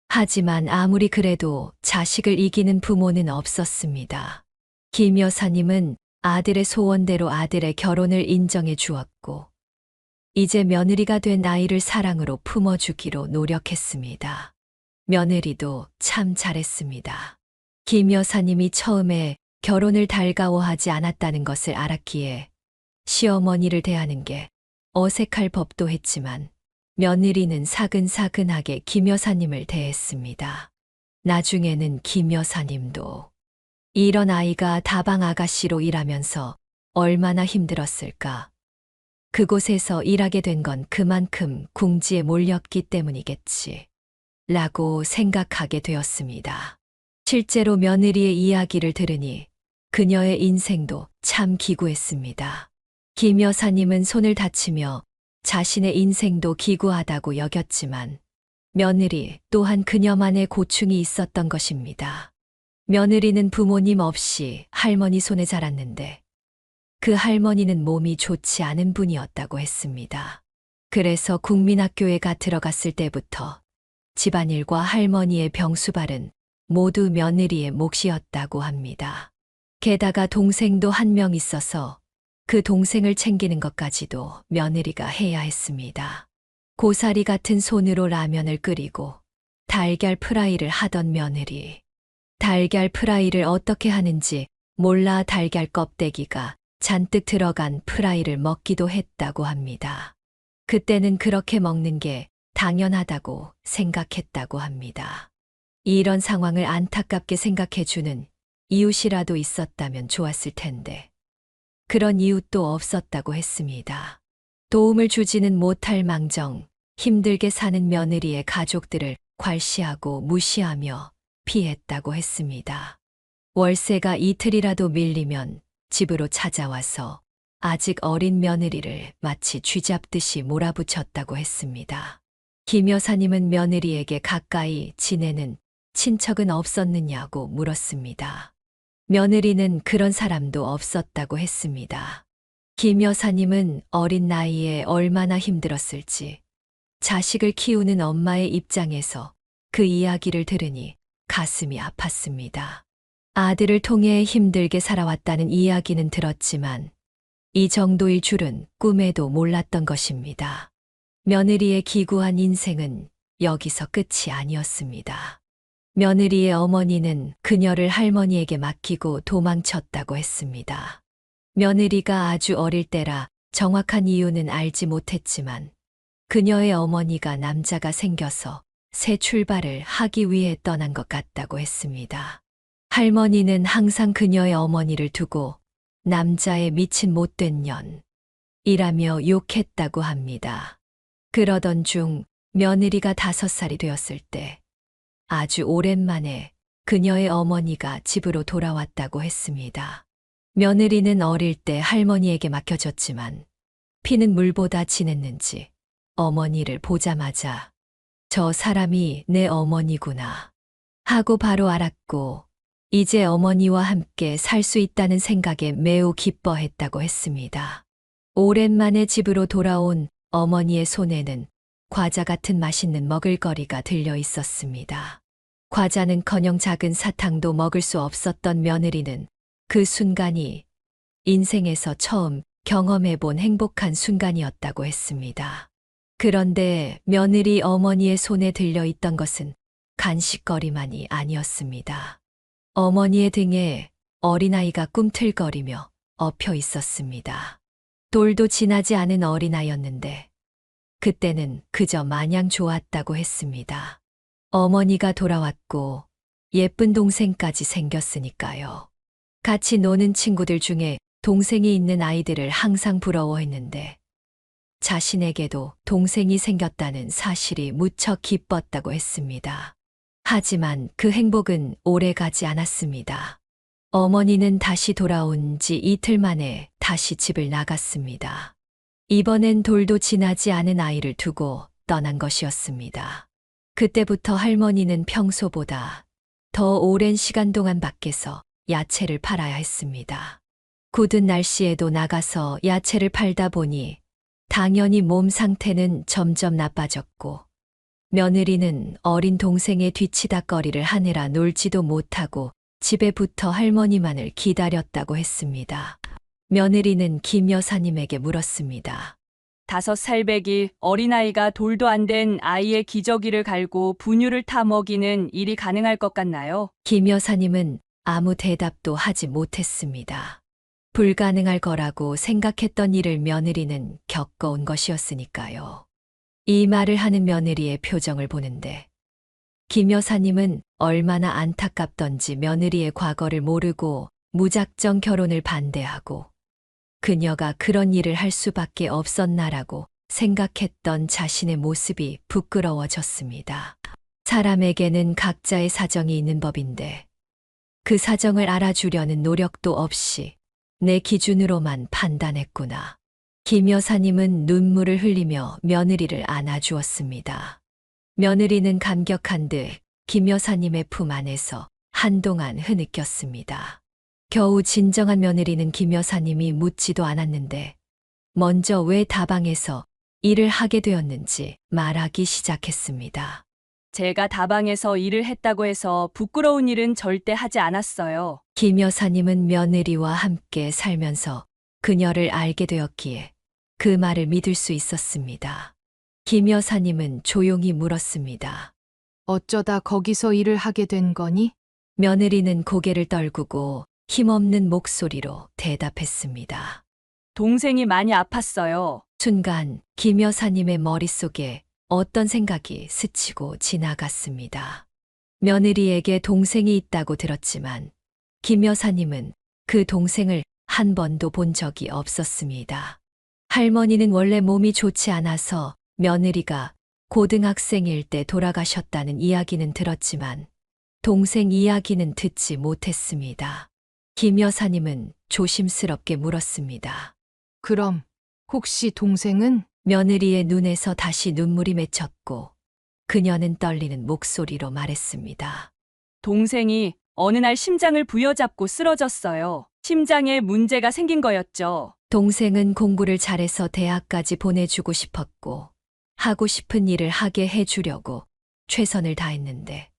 하지만 아무리 그래도 자식을 이기는 부모는 없었습니다. 김 여사님은 아들의 소원대로 아들의 결혼을 인정해 주었고 이제 며느리가 된 아이를 사랑으로 품어주기로 노력했습니다. 며느리도 참 잘했습니다. 김 여사님이 처음에 결혼을 달가워하지 않았다는 것을 알았기에 시어머니를 대하는 게 어색할 법도 했지만 며느리는 사근사근하게 김 여사님을 대했습니다. 나중에는 김 여사님도 이런 아이가 다방 아가씨로 일하면서 얼마나 힘들었을까. 그곳에서 일하게 된 건 그만큼 궁지에 몰렸기 때문이겠지. 라고 생각하게 되었습니다. 실제로 며느리의 이야기를 들으니 그녀의 인생도 참 기구했습니다. 김 여사님은 손을 다치며 자신의 인생도 기구하다고 여겼지만 며느리 또한 그녀만의 고충이 있었던 것입니다. 며느리는 부모님 없이 할머니 손에 자랐는데 그 할머니는 몸이 좋지 않은 분이었다고 했습니다. 그래서 국민학교에 들어갔을 때부터 집안일과 할머니의 병수발은 모두 며느리의 몫이었다고 합니다. 게다가 동생도 한 명 있어서 그 동생을 챙기는 것까지도 며느리가 해야 했습니다. 고사리 같은 손으로 라면을 끓이고 달걀 프라이를 하던 며느리. 달걀 프라이를 어떻게 하는지 몰라 달걀 껍데기가 잔뜩 들어간 프라이를 먹기도 했다고 합니다. 그때는 그렇게 먹는 게 당연하다고 생각했다고 합니다. 이런 상황을 안타깝게 생각해주는 이웃이라도 있었다면 좋았을 텐데 그런 이웃도 없었다고 했습니다. 도움을 주지는 못할 망정 힘들게 사는 며느리의 가족들을 괄시하고 무시하며 피했다고 했습니다. 월세가 이틀이라도 밀리면 집으로 찾아와서 아직 어린 며느리를 마치 쥐잡듯이 몰아붙였다고 했습니다. 김 여사님은 며느리에게 가까이 지내는 친척은 없었느냐고 물었습니다. 며느리는 그런 사람도 없었다고 했습니다. 김 여사님은 어린 나이에 얼마나 힘들었을지 자식을 키우는 엄마의 입장에서 그 이야기를 들으니 가슴이 아팠습니다. 아들을 통해 힘들게 살아왔다는 이야기는 들었지만 이 정도일 줄은 꿈에도 몰랐던 것입니다. 며느리의 기구한 인생은 여기서 끝이 아니었습니다. 며느리의 어머니는 그녀를 할머니에게 맡기고 도망쳤다고 했습니다. 며느리가 아주 어릴 때라 정확한 이유는 알지 못했지만 그녀의 어머니가 남자가 생겨서 새 출발을 하기 위해 떠난 것 같다고 했습니다. 할머니는 항상 그녀의 어머니를 두고 남자의 미친 못된 년이라며 욕했다고 합니다. 그러던 중 며느리가 5살이 되었을 때 아주 오랜만에 그녀의 어머니가 집으로 돌아왔다고 했습니다. 며느리는 어릴 때 할머니에게 맡겨졌지만 피는 물보다 진했는지 어머니를 보자마자 저 사람이 내 어머니구나 하고 바로 알았고 이제 어머니와 함께 살 수 있다는 생각에 매우 기뻐했다고 했습니다. 오랜만에 집으로 돌아온 어머니의 손에는 과자 같은 맛있는 먹을거리가 들려 있었습니다. 과자는커녕 작은 사탕도 먹을 수 없었던 며느리는 그 순간이 인생에서 처음 경험해본 행복한 순간이었다고 했습니다. 그런데 며느리 어머니의 손에 들려 있던 것은 간식거리만이 아니었습니다. 어머니의 등에 어린아이가 꿈틀거리며 엎여 있었습니다. 돌도 지나지 않은 어린아이였는데 그때는 그저 마냥 좋았다고 했습니다. 어머니가 돌아왔고 예쁜 동생까지 생겼으니까요. 같이 노는 친구들 중에 동생이 있는 아이들을 항상 부러워했는데 자신에게도 동생이 생겼다는 사실이 무척 기뻤다고 했습니다. 하지만 그 행복은 오래 가지 않았습니다. 어머니는 다시 돌아온 지 이틀 만에 다시 집을 나갔습니다. 이번엔 돌도 지나지 않은 아이를 두고 떠난 것이었습니다. 그때부터 할머니는 평소보다 더 오랜 시간 동안 밖에서 야채를 팔아야 했습니다. 굳은 날씨에도 나가서 야채를 팔다 보니 당연히 몸 상태는 점점 나빠졌고 며느리는 어린 동생의 뒤치다꺼리를 하느라 놀지도 못하고 집에 붙어 할머니만을 기다렸다고 했습니다. 며느리는 김 여사님에게 물었습니다. 5살배기 어린아이가 돌도 안 된 아이의 기저귀를 갈고 분유를 타 먹이는 일이 가능할 것 같나요? 김 여사님은 아무 대답도 하지 못했습니다. 불가능할 거라고 생각했던 일을 며느리는 겪어온 것이었으니까요. 이 말을 하는 며느리의 표정을 보는데 김 여사님은 얼마나 안타깝던지 며느리의 과거를 모르고 무작정 결혼을 반대하고 그녀가 그런 일을 할 수밖에 없었나라고 생각했던 자신의 모습이 부끄러워졌습니다. 사람에게는 각자의 사정이 있는 법인데 그 사정을 알아주려는 노력도 없이 내 기준으로만 판단했구나. 김 여사님은 눈물을 흘리며 며느리를 안아주었습니다. 며느리는 감격한 듯 김 여사님의 품 안에서 한동안 흐느꼈습니다. 겨우 진정한 며느리는 김 여사님이 묻지도 않았는데 먼저 왜 다방에서 일을 하게 되었는지 말하기 시작했습니다. 제가 다방에서 일을 했다고 해서 부끄러운 일은 절대 하지 않았어요. 김 여사님은 며느리와 함께 살면서 그녀를 알게 되었기에 그 말을 믿을 수 있었습니다. 김 여사님은 조용히 물었습니다. 어쩌다 거기서 일을 하게 된 거니? 며느리는 고개를 떨구고 힘없는 목소리로 대답했습니다. 동생이 많이 아팠어요. 순간 김 여사님의 머릿속에 어떤 생각이 스치고 지나갔습니다. 며느리에게 동생이 있다고 들었지만 김 여사님은 그 동생을 한 번도 본 적이 없었습니다. 할머니는 원래 몸이 좋지 않아서 며느리가 고등학생일 때 돌아가셨다는 이야기는 들었지만 동생 이야기는 듣지 못했습니다. 김 여사님은 조심스럽게 물었습니다. 그럼 혹시 동생은? 며느리의 눈에서 다시 눈물이 맺혔고 그녀는 떨리는 목소리로 말했습니다. 동생이 어느 날 심장을 부여잡고 쓰러졌어요. 심장에 문제가 생긴 거였죠. 동생은 공부를 잘해서 대학까지 보내주고 싶었고 하고 싶은 일을 하게 해주려고 최선을 다했는데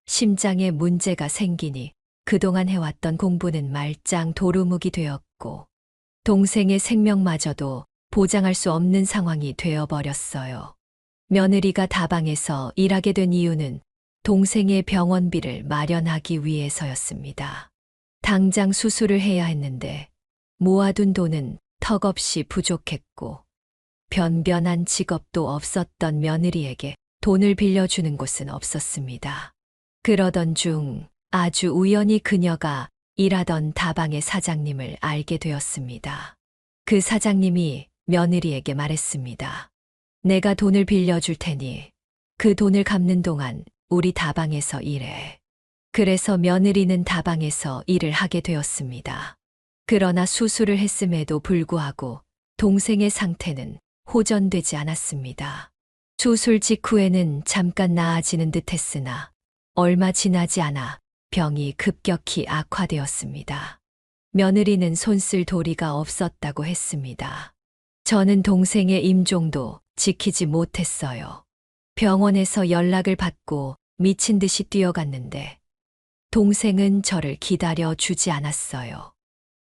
심장에 문제가 생기니 그동안 해왔던 공부는 말짱 도루묵이 되었고 동생의 생명마저도 보장할 수 없는 상황이 되어버렸어요. 며느리가 다방에서 일하게 된 이유는 동생의 병원비를 마련하기 위해서였습니다. 당장 수술을 해야 했는데 모아둔 돈은 턱없이 부족했고 변변한 직업도 없었던 며느리에게 돈을 빌려주는 곳은 없었습니다. 그러던 중 아주 우연히 그녀가 일하던 다방의 사장님을 알게 되었습니다. 그 사장님이 며느리에게 말했습니다. 내가 돈을 빌려줄 테니 그 돈을 갚는 동안 우리 다방에서 일해. 그래서 며느리는 다방에서 일을 하게 되었습니다. 그러나 수술을 했음에도 불구하고 동생의 상태는 호전되지 않았습니다. 수술 직후에는 잠깐 나아지는 듯 했으나 얼마 지나지 않아 병이 급격히 악화되었습니다. 며느리는 손쓸 도리가 없었다고 했습니다. 저는 동생의 임종도 지키지 못했어요. 병원에서 연락을 받고 미친 듯이 뛰어갔는데 동생은 저를 기다려 주지 않았어요.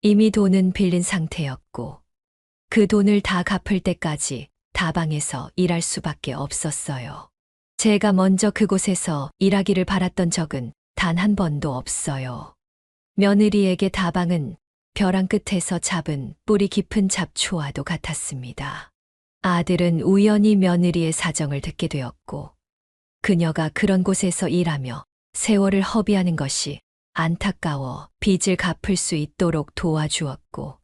이미 돈은 빌린 상태였고 그 돈을 다 갚을 때까지 다방에서 일할 수밖에 없었어요. 제가 먼저 그곳에서 일하기를 바랐던 적은 단 한 번도 없어요. 며느리에게 다방은 벼랑 끝에서 잡은 뿌리 깊은 잡초와도 같았습니다. 아들은 우연히 며느리의 사정을 듣게 되었고 그녀가 그런 곳에서 일하며 세월을 허비하는 것이 안타까워 빚을 갚을 수 있도록 도와주었고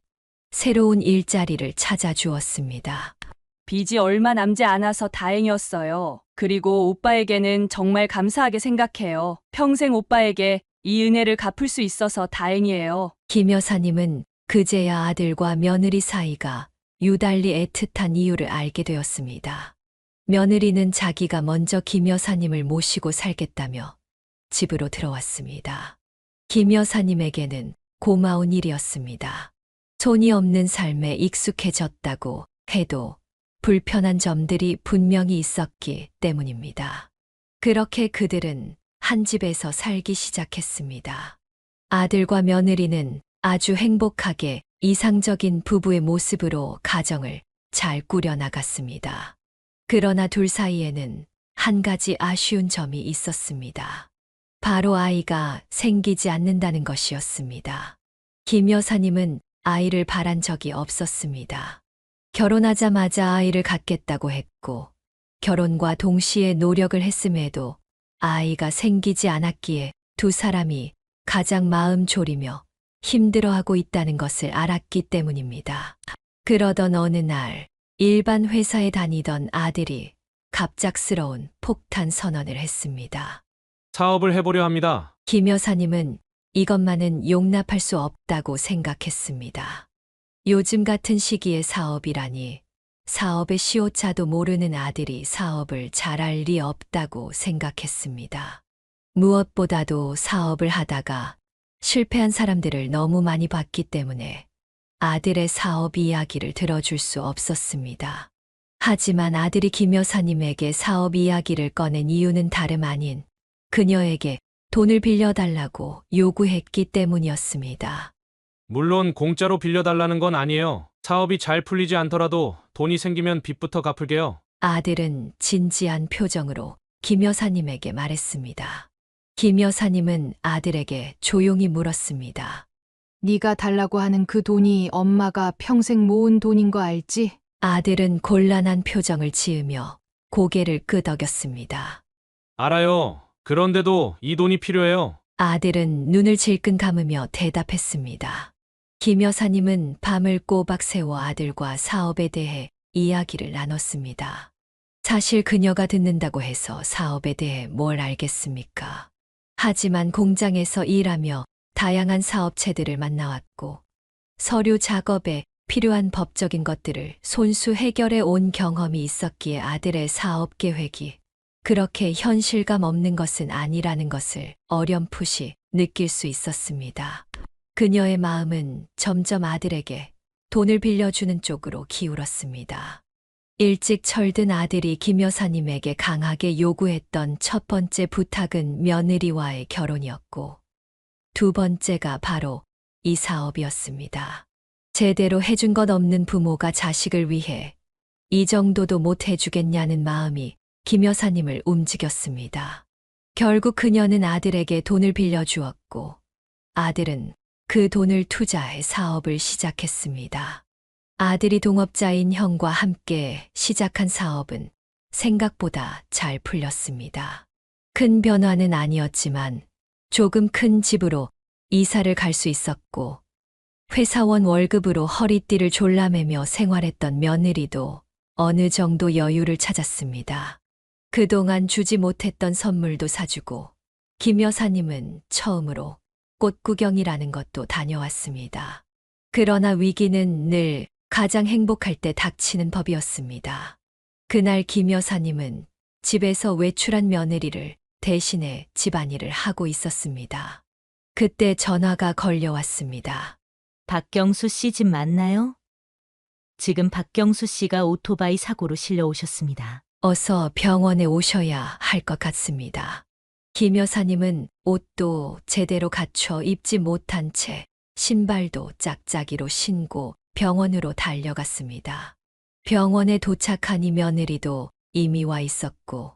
새로운 일자리를 찾아주었습니다. 빚이 얼마 남지 않아서 다행이었어요. 그리고 오빠에게는 정말 감사하게 생각해요. 평생 오빠에게 이 은혜를 갚을 수 있어서 다행이에요. 김 여사님은 그제야 아들과 며느리 사이가 유달리 애틋한 이유를 알게 되었습니다. 며느리는 자기가 먼저 김 여사님을 모시고 살겠다며 집으로 들어왔습니다. 김 여사님에게는 고마운 일이었습니다. 손이 없는 삶에 익숙해졌다고 해도 불편한 점들이 분명히 있었기 때문입니다. 그렇게 그들은 한 집에서 살기 시작했습니다. 아들과 며느리는 아주 행복하게 이상적인 부부의 모습으로 가정을 잘 꾸려나갔습니다. 그러나 둘 사이에는 한 가지 아쉬운 점이 있었습니다. 바로 아이가 생기지 않는다는 것이었습니다. 김 여사님은 아이를 바란 적이 없었습니다. 결혼하자마자 아이를 갖겠다고 했고 결혼과 동시에 노력을 했음에도 아이가 생기지 않았기에 두 사람이 가장 마음 졸이며 힘들어하고 있다는 것을 알았기 때문입니다. 그러던 어느 날 일반 회사에 다니던 아들이 갑작스러운 폭탄 선언을 했습니다. 사업을 해보려 합니다. 김 여사님은 이것만은 용납할 수 없다고 생각했습니다. 요즘 같은 시기에 사업이라니 사업의 시효차도 모르는 아들이 사업을 잘할 리 없다고 생각했습니다. 무엇보다도 사업을 하다가 실패한 사람들을 너무 많이 봤기 때문에 아들의 사업 이야기를 들어줄 수 없었습니다. 하지만 아들이 김 여사님에게 사업 이야기를 꺼낸 이유는 다름 아닌 그녀에게 돈을 빌려달라고 요구했기 때문이었습니다. 물론 공짜로 빌려달라는 건 아니에요. 사업이 잘 풀리지 않더라도 돈이 생기면 빚부터 갚을게요. 아들은 진지한 표정으로 김 여사님에게 말했습니다. 김 여사님은 아들에게 조용히 물었습니다. 네가 달라고 하는 그 돈이 엄마가 평생 모은 돈인 거 알지? 아들은 곤란한 표정을 지으며 고개를 끄덕였습니다. 알아요. 그런데도 이 돈이 필요해요. 아들은 눈을 질끈 감으며 대답했습니다. 김 여사님은 밤을 꼬박 새워 아들과 사업에 대해 이야기를 나눴습니다. 사실 그녀가 듣는다고 해서 사업에 대해 뭘 알겠습니까? 하지만 공장에서 일하며 다양한 사업체들을 만나왔고 서류 작업에 필요한 법적인 것들을 손수 해결해 온 경험이 있었기에 아들의 사업 계획이 그렇게 현실감 없는 것은 아니라는 것을 어렴풋이 느낄 수 있었습니다. 그녀의 마음은 점점 아들에게 돈을 빌려주는 쪽으로 기울었습니다. 일찍 철든 아들이 김 여사님에게 강하게 요구했던 첫 번째 부탁은 며느리와의 결혼이었고 두 번째가 바로 이 사업이었습니다. 제대로 해준 것 없는 부모가 자식을 위해 이 정도도 못 해주겠냐는 마음이 김 여사님을 움직였습니다. 결국 그녀는 아들에게 돈을 빌려주었고 아들은 그 돈을 투자해 사업을 시작했습니다. 아들이 동업자인 형과 함께 시작한 사업은 생각보다 잘 풀렸습니다. 큰 변화는 아니었지만 조금 큰 집으로 이사를 갈 수 있었고 회사원 월급으로 허리띠를 졸라매며 생활했던 며느리도 어느 정도 여유를 찾았습니다. 그동안 주지 못했던 선물도 사주고 김 여사님은 처음으로 꽃구경이라는 것도 다녀왔습니다. 그러나 위기는 늘 가장 행복할 때 닥치는 법이었습니다. 그날 김 여사님은 집에서 외출한 며느리를 대신해 집안일을 하고 있었습니다. 그때 전화가 걸려왔습니다. 박경수 씨 집 맞나요? 지금 박경수 씨가 오토바이 사고로 실려오셨습니다. 어서 병원에 오셔야 할 것 같습니다. 김 여사님은 옷도 제대로 갖춰 입지 못한 채 신발도 짝짝이로 신고 병원으로 달려갔습니다. 병원에 도착하니 며느리도 이미 와 있었고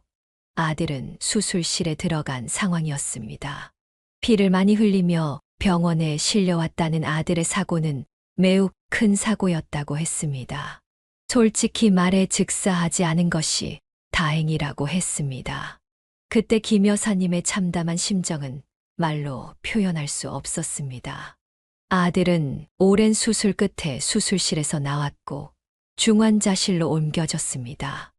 아들은 수술실에 들어간 상황이었습니다. 피를 많이 흘리며 병원에 실려왔다는 아들의 사고는 매우 큰 사고였다고 했습니다. 솔직히 말해 즉사하지 않은 것이 다행이라고 했습니다. 그때 김 여사님의 참담한 심정은 말로 표현할 수 없었습니다. 아들은 오랜 수술 끝에 수술실에서 나왔고 중환자실로 옮겨졌습니다.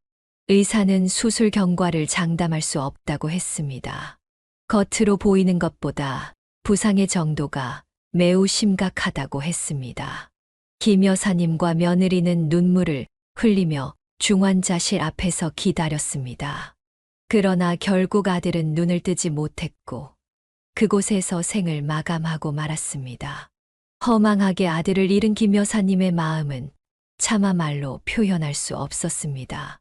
의사는 수술 경과를 장담할 수 없다고 했습니다. 겉으로 보이는 것보다 부상의 정도가 매우 심각하다고 했습니다. 김 여사님과 며느리는 눈물을 흘리며 중환자실 앞에서 기다렸습니다. 그러나 결국 아들은 눈을 뜨지 못했고 그곳에서 생을 마감하고 말았습니다. 허망하게 아들을 잃은 김 여사님의 마음은 차마 말로 표현할 수 없었습니다.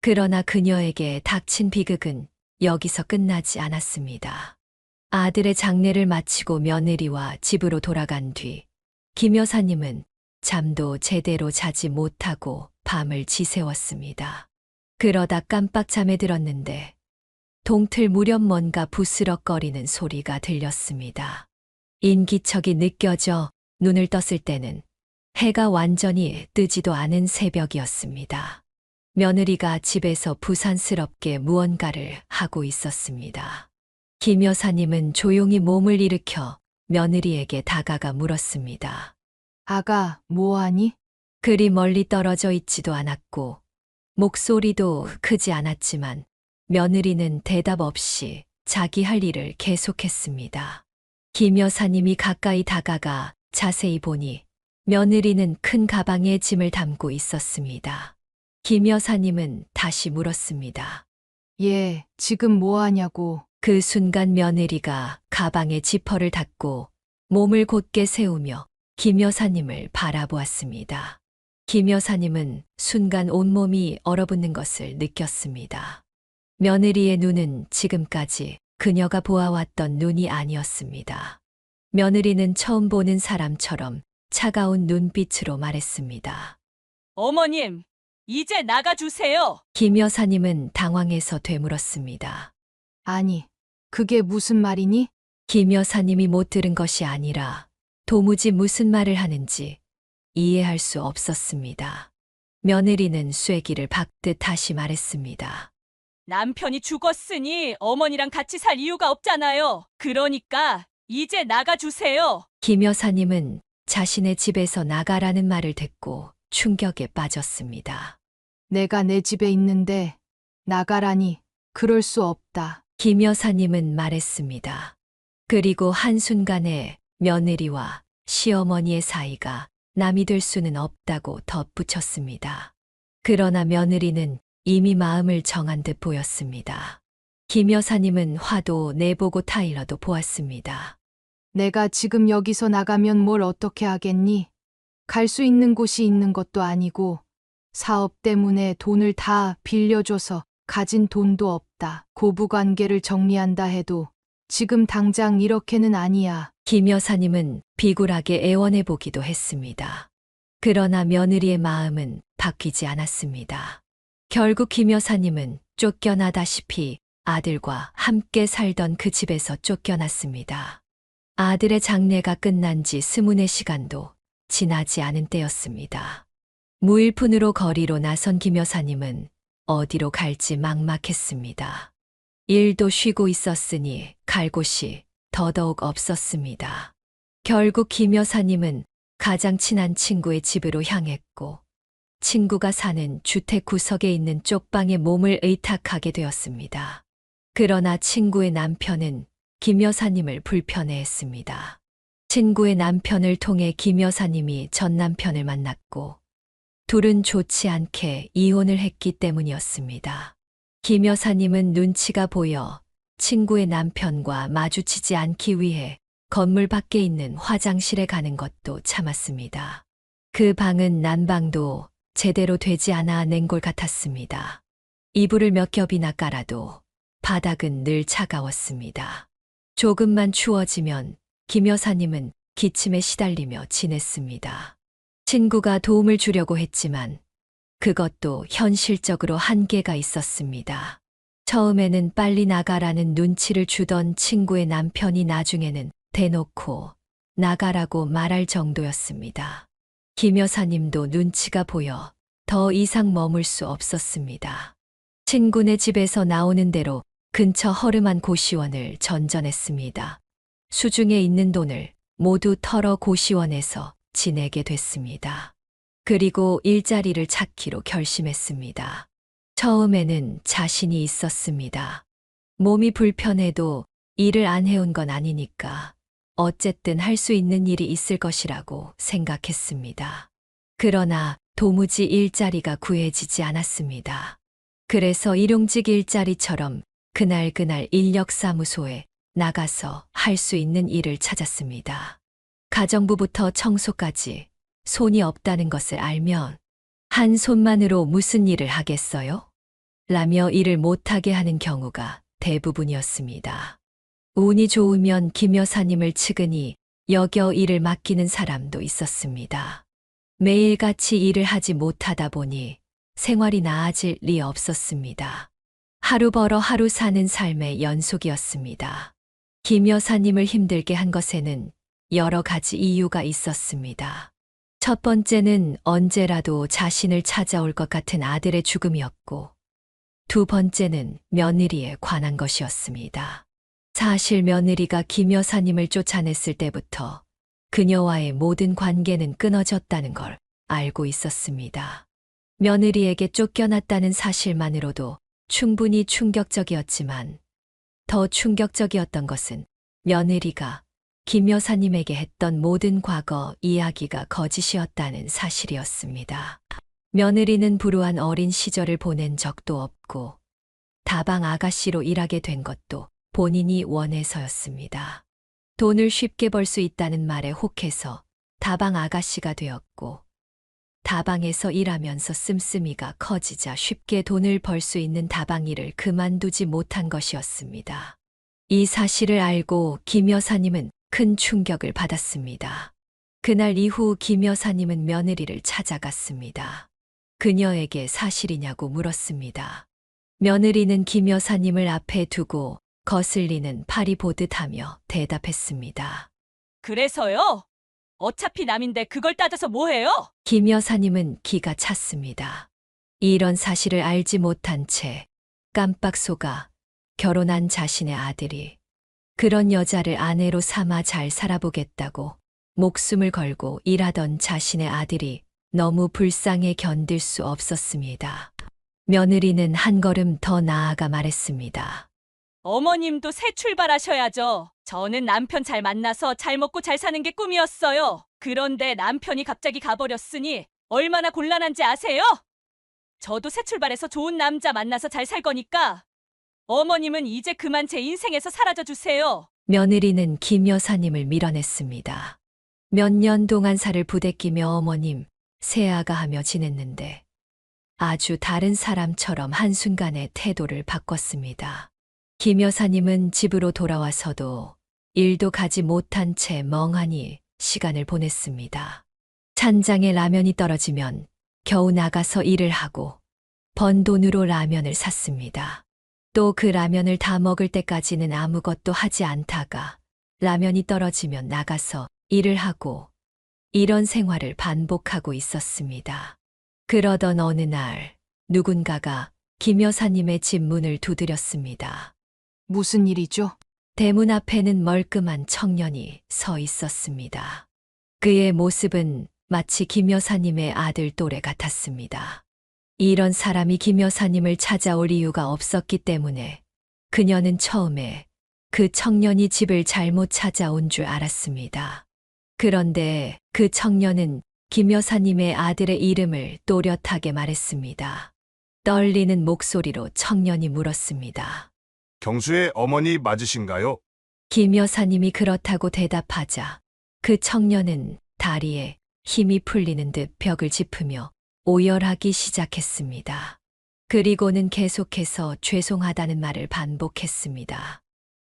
그러나 그녀에게 닥친 비극은 여기서 끝나지 않았습니다. 아들의 장례를 마치고 며느리와 집으로 돌아간 뒤 김 여사님은 잠도 제대로 자지 못하고 밤을 지새웠습니다. 그러다 깜빡 잠에 들었는데 동틀 무렵 뭔가 부스럭거리는 소리가 들렸습니다. 인기척이 느껴져 눈을 떴을 때는 해가 완전히 뜨지도 않은 새벽이었습니다. 며느리가 집에서 부산스럽게 무언가를 하고 있었습니다. 김 여사님은 조용히 몸을 일으켜 며느리에게 다가가 물었습니다. 아가, 뭐하니? 그리 멀리 떨어져 있지도 않았고 목소리도 크지 않았지만 며느리는 대답 없이 자기 할 일을 계속했습니다. 김 여사님이 가까이 다가가 자세히 보니 며느리는 큰 가방에 짐을 담고 있었습니다. 김 여사님은 다시 물었습니다. 얘 지금 뭐 하냐고. 그 순간 며느리가 가방에 지퍼를 닫고 몸을 곧게 세우며 김 여사님을 바라보았습니다. 김 여사님은 순간 온몸이 얼어붙는 것을 느꼈습니다. 며느리의 눈은 지금까지 그녀가 보아왔던 눈이 아니었습니다. 며느리는 처음 보는 사람처럼 차가운 눈빛으로 말했습니다. 어머님, 이제 나가주세요. 김 여사님은 당황해서 되물었습니다. 아니, 그게 무슨 말이니? 김 여사님이 못 들은 것이 아니라 도무지 무슨 말을 하는지 이해할 수 없었습니다. 며느리는 쐐기를 박듯 다시 말했습니다. 남편이 죽었으니 어머니랑 같이 살 이유가 없잖아요. 그러니까 이제 나가주세요. 김 여사님은 자신의 집에서 나가라는 말을 듣고 충격에 빠졌습니다. 내가 내 집에 있는데 나가라니. 그럴 수 없다. 김 여사님은 말했습니다. 그리고 한순간에 며느리와 시어머니의 사이가 남이 될 수는 없다고 덧붙였습니다. 그러나 며느리는 이미 마음을 정한 듯 보였습니다. 김 여사님은 화도 내보고 타일러도 보았습니다. 내가 지금 여기서 나가면 뭘 어떻게 하겠니? 갈 수 있는 곳이 있는 것도 아니고 사업 때문에 돈을 다 빌려줘서 가진 돈도 없다. 고부관계를 정리한다 해도 지금 당장 이렇게는 아니야. 김 여사님은 비굴하게 애원해 보기도 했습니다. 그러나 며느리의 마음은 바뀌지 않았습니다. 결국 김 여사님은 쫓겨나다시피 아들과 함께 살던 그 집에서 쫓겨났습니다. 아들의 장례가 끝난 지 24시간도 지나지 않은 때였습니다. 무일푼으로 거리로 나선 김 여사님은 어디로 갈지 막막했습니다. 일도 쉬고 있었으니 갈 곳이 더더욱 없었습니다. 결국 김 여사님은 가장 친한 친구의 집으로 향했고 친구가 사는 주택 구석에 있는 쪽방에 몸을 의탁하게 되었습니다. 그러나 친구의 남편은 김 여사님을 불편해했습니다. 친구의 남편을 통해 김 여사님이 전 남편을 만났고 둘은 좋지 않게 이혼을 했기 때문이었습니다. 김 여사님은 눈치가 보여 친구의 남편과 마주치지 않기 위해 건물 밖에 있는 화장실에 가는 것도 참았습니다. 그 방은 난방도 제대로 되지 않아 냉골 같았습니다. 이불을 몇 겹이나 깔아도 바닥은 늘 차가웠습니다. 조금만 추워지면 김 여사님은 기침에 시달리며 지냈습니다. 친구가 도움을 주려고 했지만 그것도 현실적으로 한계가 있었습니다. 처음에는 빨리 나가라는 눈치를 주던 친구의 남편이 나중에는 대놓고 나가라고 말할 정도였습니다. 김 여사님도 눈치가 보여 더 이상 머물 수 없었습니다. 친구네 집에서 나오는 대로 근처 허름한 고시원을 전전했습니다. 수중에 있는 돈을 모두 털어 고시원에서 지내게 됐습니다. 그리고 일자리를 찾기로 결심했습니다. 처음에는 자신이 있었습니다. 몸이 불편해도 일을 안 해온 건 아니니까 어쨌든 할 수 있는 일이 있을 것이라고 생각했습니다. 그러나 도무지 일자리가 구해지지 않았습니다. 그래서 일용직 일자리처럼 그날 인력사무소에 나가서 할 수 있는 일을 찾았습니다. 가정부부터 청소까지 손이 없다는 것을 알면 한 손만으로 무슨 일을 하겠어요? 라며 일을 못하게 하는 경우가 대부분이었습니다. 운이 좋으면 김 여사님을 측은히 여겨 일을 맡기는 사람도 있었습니다. 매일같이 일을 하지 못하다 보니 생활이 나아질 리 없었습니다. 하루 벌어 하루 사는 삶의 연속이었습니다. 김 여사님을 힘들게 한 것에는 여러 가지 이유가 있었습니다. 첫 번째는 언제라도 자신을 찾아올 것 같은 아들의 죽음이었고, 두 번째는 며느리에 관한 것이었습니다. 사실 며느리가 김 여사님을 쫓아냈을 때부터 그녀와의 모든 관계는 끊어졌다는 걸 알고 있었습니다. 며느리에게 쫓겨났다는 사실만으로도 충분히 충격적이었지만 더 충격적이었던 것은 며느리가 김 여사님에게 했던 모든 과거 이야기가 거짓이었다는 사실이었습니다. 며느리는 불우한 어린 시절을 보낸 적도 없고 다방 아가씨로 일하게 된 것도 본인이 원해서였습니다. 돈을 쉽게 벌 수 있다는 말에 혹해서 다방 아가씨가 되었고 다방에서 일하면서 씀씀이가 커지자 쉽게 돈을 벌 수 있는 다방 일을 그만두지 못한 것이었습니다. 이 사실을 알고 김 여사님은 큰 충격을 받았습니다. 그날 이후 김 여사님은 며느리를 찾아갔습니다. 그녀에게 사실이냐고 물었습니다. 며느리는 김 여사님을 앞에 두고 거슬리는 파리 보듯 하며 대답했습니다. 그래서요? 어차피 남인데 그걸 따져서 뭐해요? 김 여사님은 기가 찼습니다. 이런 사실을 알지 못한 채 깜빡 속아 결혼한 자신의 아들이 그런 여자를 아내로 삼아 잘 살아보겠다고 목숨을 걸고 일하던 자신의 아들이 너무 불쌍해 견딜 수 없었습니다. 며느리는 한 걸음 더 나아가 말했습니다. 어머님도 새 출발하셔야죠. 저는 남편 잘 만나서 잘 먹고 잘 사는 게 꿈이었어요. 그런데 남편이 갑자기 가버렸으니 얼마나 곤란한지 아세요? 저도 새 출발해서 좋은 남자 만나서 잘 살 거니까 어머님은 이제 그만 제 인생에서 사라져 주세요. 며느리는 김 여사님을 밀어냈습니다. 몇 년 동안 살을 부대끼며 어머님, 새아가 하며 지냈는데 아주 다른 사람처럼 한순간에 태도를 바꿨습니다. 김 여사님은 집으로 돌아와서도 일도 가지 못한 채 멍하니 시간을 보냈습니다. 찬장에 라면이 떨어지면 겨우 나가서 일을 하고 번 돈으로 라면을 샀습니다. 또 그 라면을 다 먹을 때까지는 아무것도 하지 않다가 라면이 떨어지면 나가서 일을 하고 이런 생활을 반복하고 있었습니다. 그러던 어느 날 누군가가 김 여사님의 집 문을 두드렸습니다. 무슨 일이죠? 대문 앞에는 멀끔한 청년이 서 있었습니다. 그의 모습은 마치 김 여사님의 아들 또래 같았습니다. 이런 사람이 김 여사님을 찾아올 이유가 없었기 때문에 그녀는 처음에 그 청년이 집을 잘못 찾아온 줄 알았습니다. 그런데 그 청년은 김 여사님의 아들의 이름을 또렷하게 말했습니다. 떨리는 목소리로 청년이 물었습니다. 경수의 어머니 맞으신가요? 김 여사님이 그렇다고 대답하자 그 청년은 다리에 힘이 풀리는 듯 벽을 짚으며 오열하기 시작했습니다. 그리고는 계속해서 죄송하다는 말을 반복했습니다.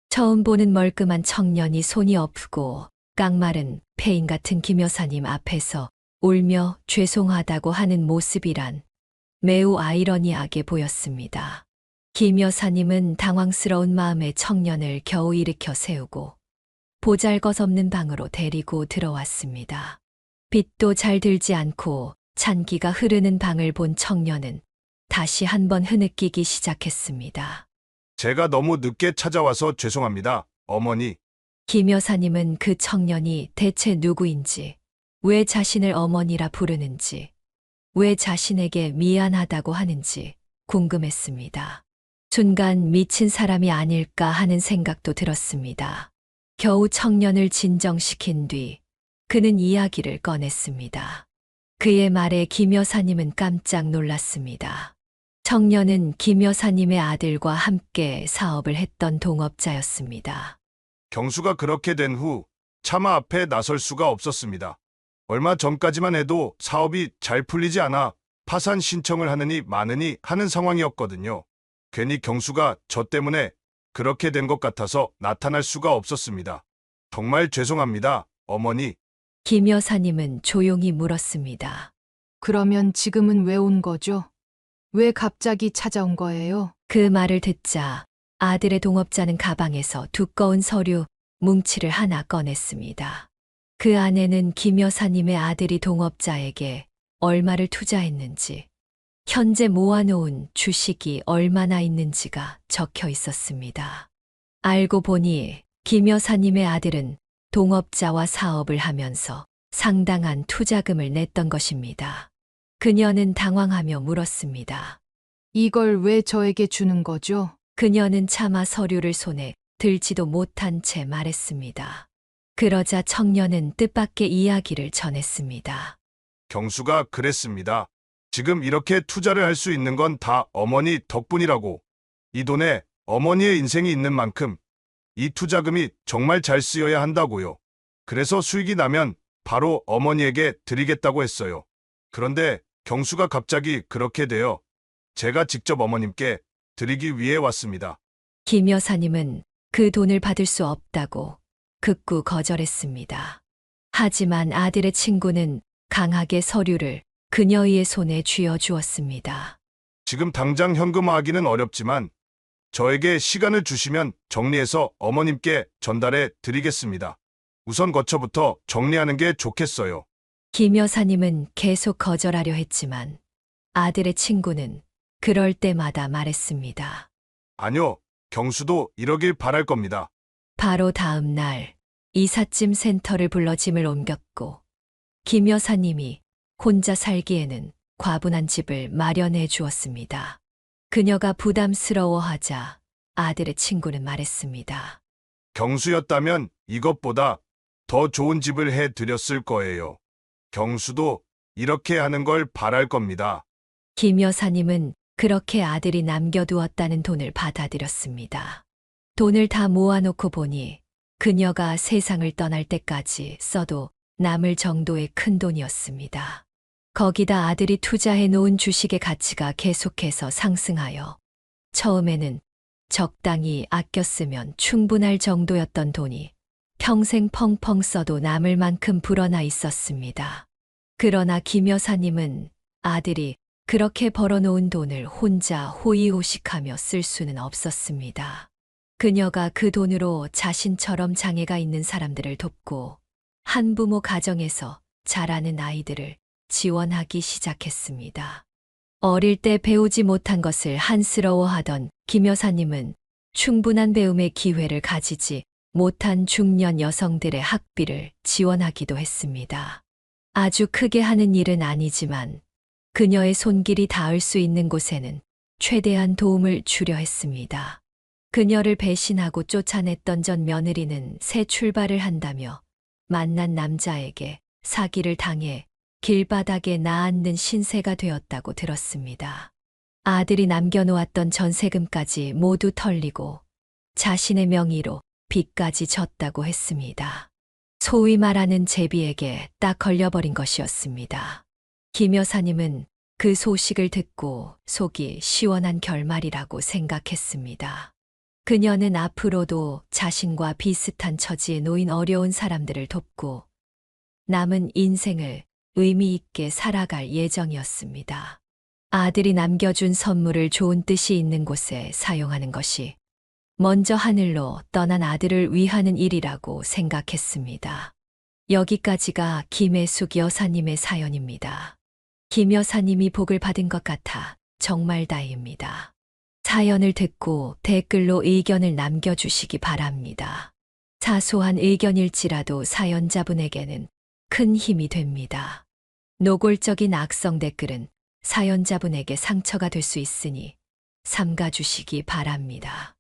처음 보는 멀끔한 청년이 손이 엎고 깡마른 폐인 같은 김 여사님 앞에서 울며 죄송하다고 하는 모습이란 매우 아이러니하게 보였습니다. 김 여사님은 당황스러운 마음에 청년을 겨우 일으켜 세우고 보잘것없는 방으로 데리고 들어왔습니다. 빛도 잘 들지 않고 찬기가 흐르는 방을 본 청년은 다시 한번 흐느끼기 시작했습니다. 제가 너무 늦게 찾아와서 죄송합니다, 어머니. 김 여사님은 그 청년이 대체 누구인지, 왜 자신을 어머니라 부르는지, 왜 자신에게 미안하다고 하는지 궁금했습니다. 순간 미친 사람이 아닐까 하는 생각도 들었습니다. 겨우 청년을 진정시킨 뒤 그는 이야기를 꺼냈습니다. 그의 말에 김 여사님은 깜짝 놀랐습니다. 청년은 김 여사님의 아들과 함께 사업을 했던 동업자였습니다. 경수가 그렇게 된 후 차마 앞에 나설 수가 없었습니다. 얼마 전까지만 해도 사업이 잘 풀리지 않아 파산 신청을 하느니 마느니 하는 상황이었거든요. 괜히 경수가 저 때문에 그렇게 된 것 같아서 나타날 수가 없었습니다. 정말 죄송합니다, 어머니. 김 여사님은 조용히 물었습니다. 그러면 지금은 왜 온 거죠? 왜 갑자기 찾아온 거예요? 그 말을 듣자 아들의 동업자는 가방에서 두꺼운 서류 뭉치를 하나 꺼냈습니다. 그 안에는 김 여사님의 아들이 동업자에게 얼마를 투자했는지, 현재 모아놓은 주식이 얼마나 있는지가 적혀 있었습니다. 알고 보니 김 여사님의 아들은 동업자와 사업을 하면서 상당한 투자금을 냈던 것입니다. 그녀는 당황하며 물었습니다. 이걸 왜 저에게 주는 거죠? 그녀는 차마 서류를 손에 들지도 못한 채 말했습니다. 그러자 청년은 뜻밖의 이야기를 전했습니다. 경수가 그랬습니다. 지금 이렇게 투자를 할 수 있는 건 다 어머니 덕분이라고. 이 돈에 어머니의 인생이 있는 만큼 이 투자금이 정말 잘 쓰여야 한다고요. 그래서 수익이 나면 바로 어머니에게 드리겠다고 했어요. 그런데 경수가 갑자기 그렇게 되어 제가 직접 어머님께 드리기 위해 왔습니다. 김 여사님은 그 돈을 받을 수 없다고 극구 거절했습니다. 하지만 아들의 친구는 강하게 서류를 그녀의 손에 쥐어주었습니다. 지금 당장 현금화하기는 어렵지만 저에게 시간을 주시면 정리해서 어머님께 전달해 드리겠습니다. 우선 거처부터 정리하는 게 좋겠어요. 김 여사님은 계속 거절하려 했지만 아들의 친구는 그럴 때마다 말했습니다. 아니요, 경수도 이러길 바랄 겁니다. 바로 다음 날 이삿짐 센터를 불러 짐을 옮겼고 김 여사님이 혼자 살기에는 과분한 집을 마련해 주었습니다. 그녀가 부담스러워하자 아들의 친구는 말했습니다. 경수였다면 이것보다 더 좋은 집을 해 드렸을 거예요. 경수도 이렇게 하는 걸 바랄 겁니다. 김 여사님은 그렇게 아들이 남겨두었다는 돈을 받아들였습니다. 돈을 다 모아놓고 보니 그녀가 세상을 떠날 때까지 써도 남을 정도의 큰 돈이었습니다. 거기다 아들이 투자해 놓은 주식의 가치가 계속해서 상승하여 처음에는 적당히 아껴 쓰면 충분할 정도였던 돈이 평생 펑펑 써도 남을 만큼 불어나 있었습니다. 그러나 김 여사님은 아들이 그렇게 벌어놓은 돈을 혼자 호의호식하며 쓸 수는 없었습니다. 그녀가 그 돈으로 자신처럼 장애가 있는 사람들을 돕고 한부모 가정에서 자라는 아이들을 지원하기 시작했습니다. 어릴 때 배우지 못한 것을 한스러워하던 김 여사님은 충분한 배움의 기회를 가지지 못한 중년 여성들의 학비를 지원하기도 했습니다. 아주 크게 하는 일은 아니지만 그녀의 손길이 닿을 수 있는 곳에는 최대한 도움을 주려 했습니다. 그녀를 배신하고 쫓아냈던 전 며느리는 새 출발을 한다며 만난 남자에게 사기를 당해 길바닥에 나앉는 신세가 되었다고 들었습니다. 아들이 남겨놓았던 전세금까지 모두 털리고 자신의 명의로 빚까지 졌다고 했습니다. 소위 말하는 제비에게 딱 걸려버린 것이었습니다. 김 여사님은 그 소식을 듣고 속이 시원한 결말이라고 생각했습니다. 그녀는 앞으로도 자신과 비슷한 처지에 놓인 어려운 사람들을 돕고 남은 인생을 의미 있게 살아갈 예정이었습니다. 아들이 남겨준 선물을 좋은 뜻이 있는 곳에 사용하는 것이 먼저 하늘로 떠난 아들을 위하는 일이라고 생각했습니다. 여기까지가 김혜숙 여사님의 사연입니다. 김 여사님이 복을 받은 것 같아 정말 다행입니다. 사연을 듣고 댓글로 의견을 남겨주시기 바랍니다. 사소한 의견일지라도 사연자분에게는 큰 힘이 됩니다. 노골적인 악성 댓글은 사연자분에게 상처가 될 수 있으니 삼가주시기 바랍니다.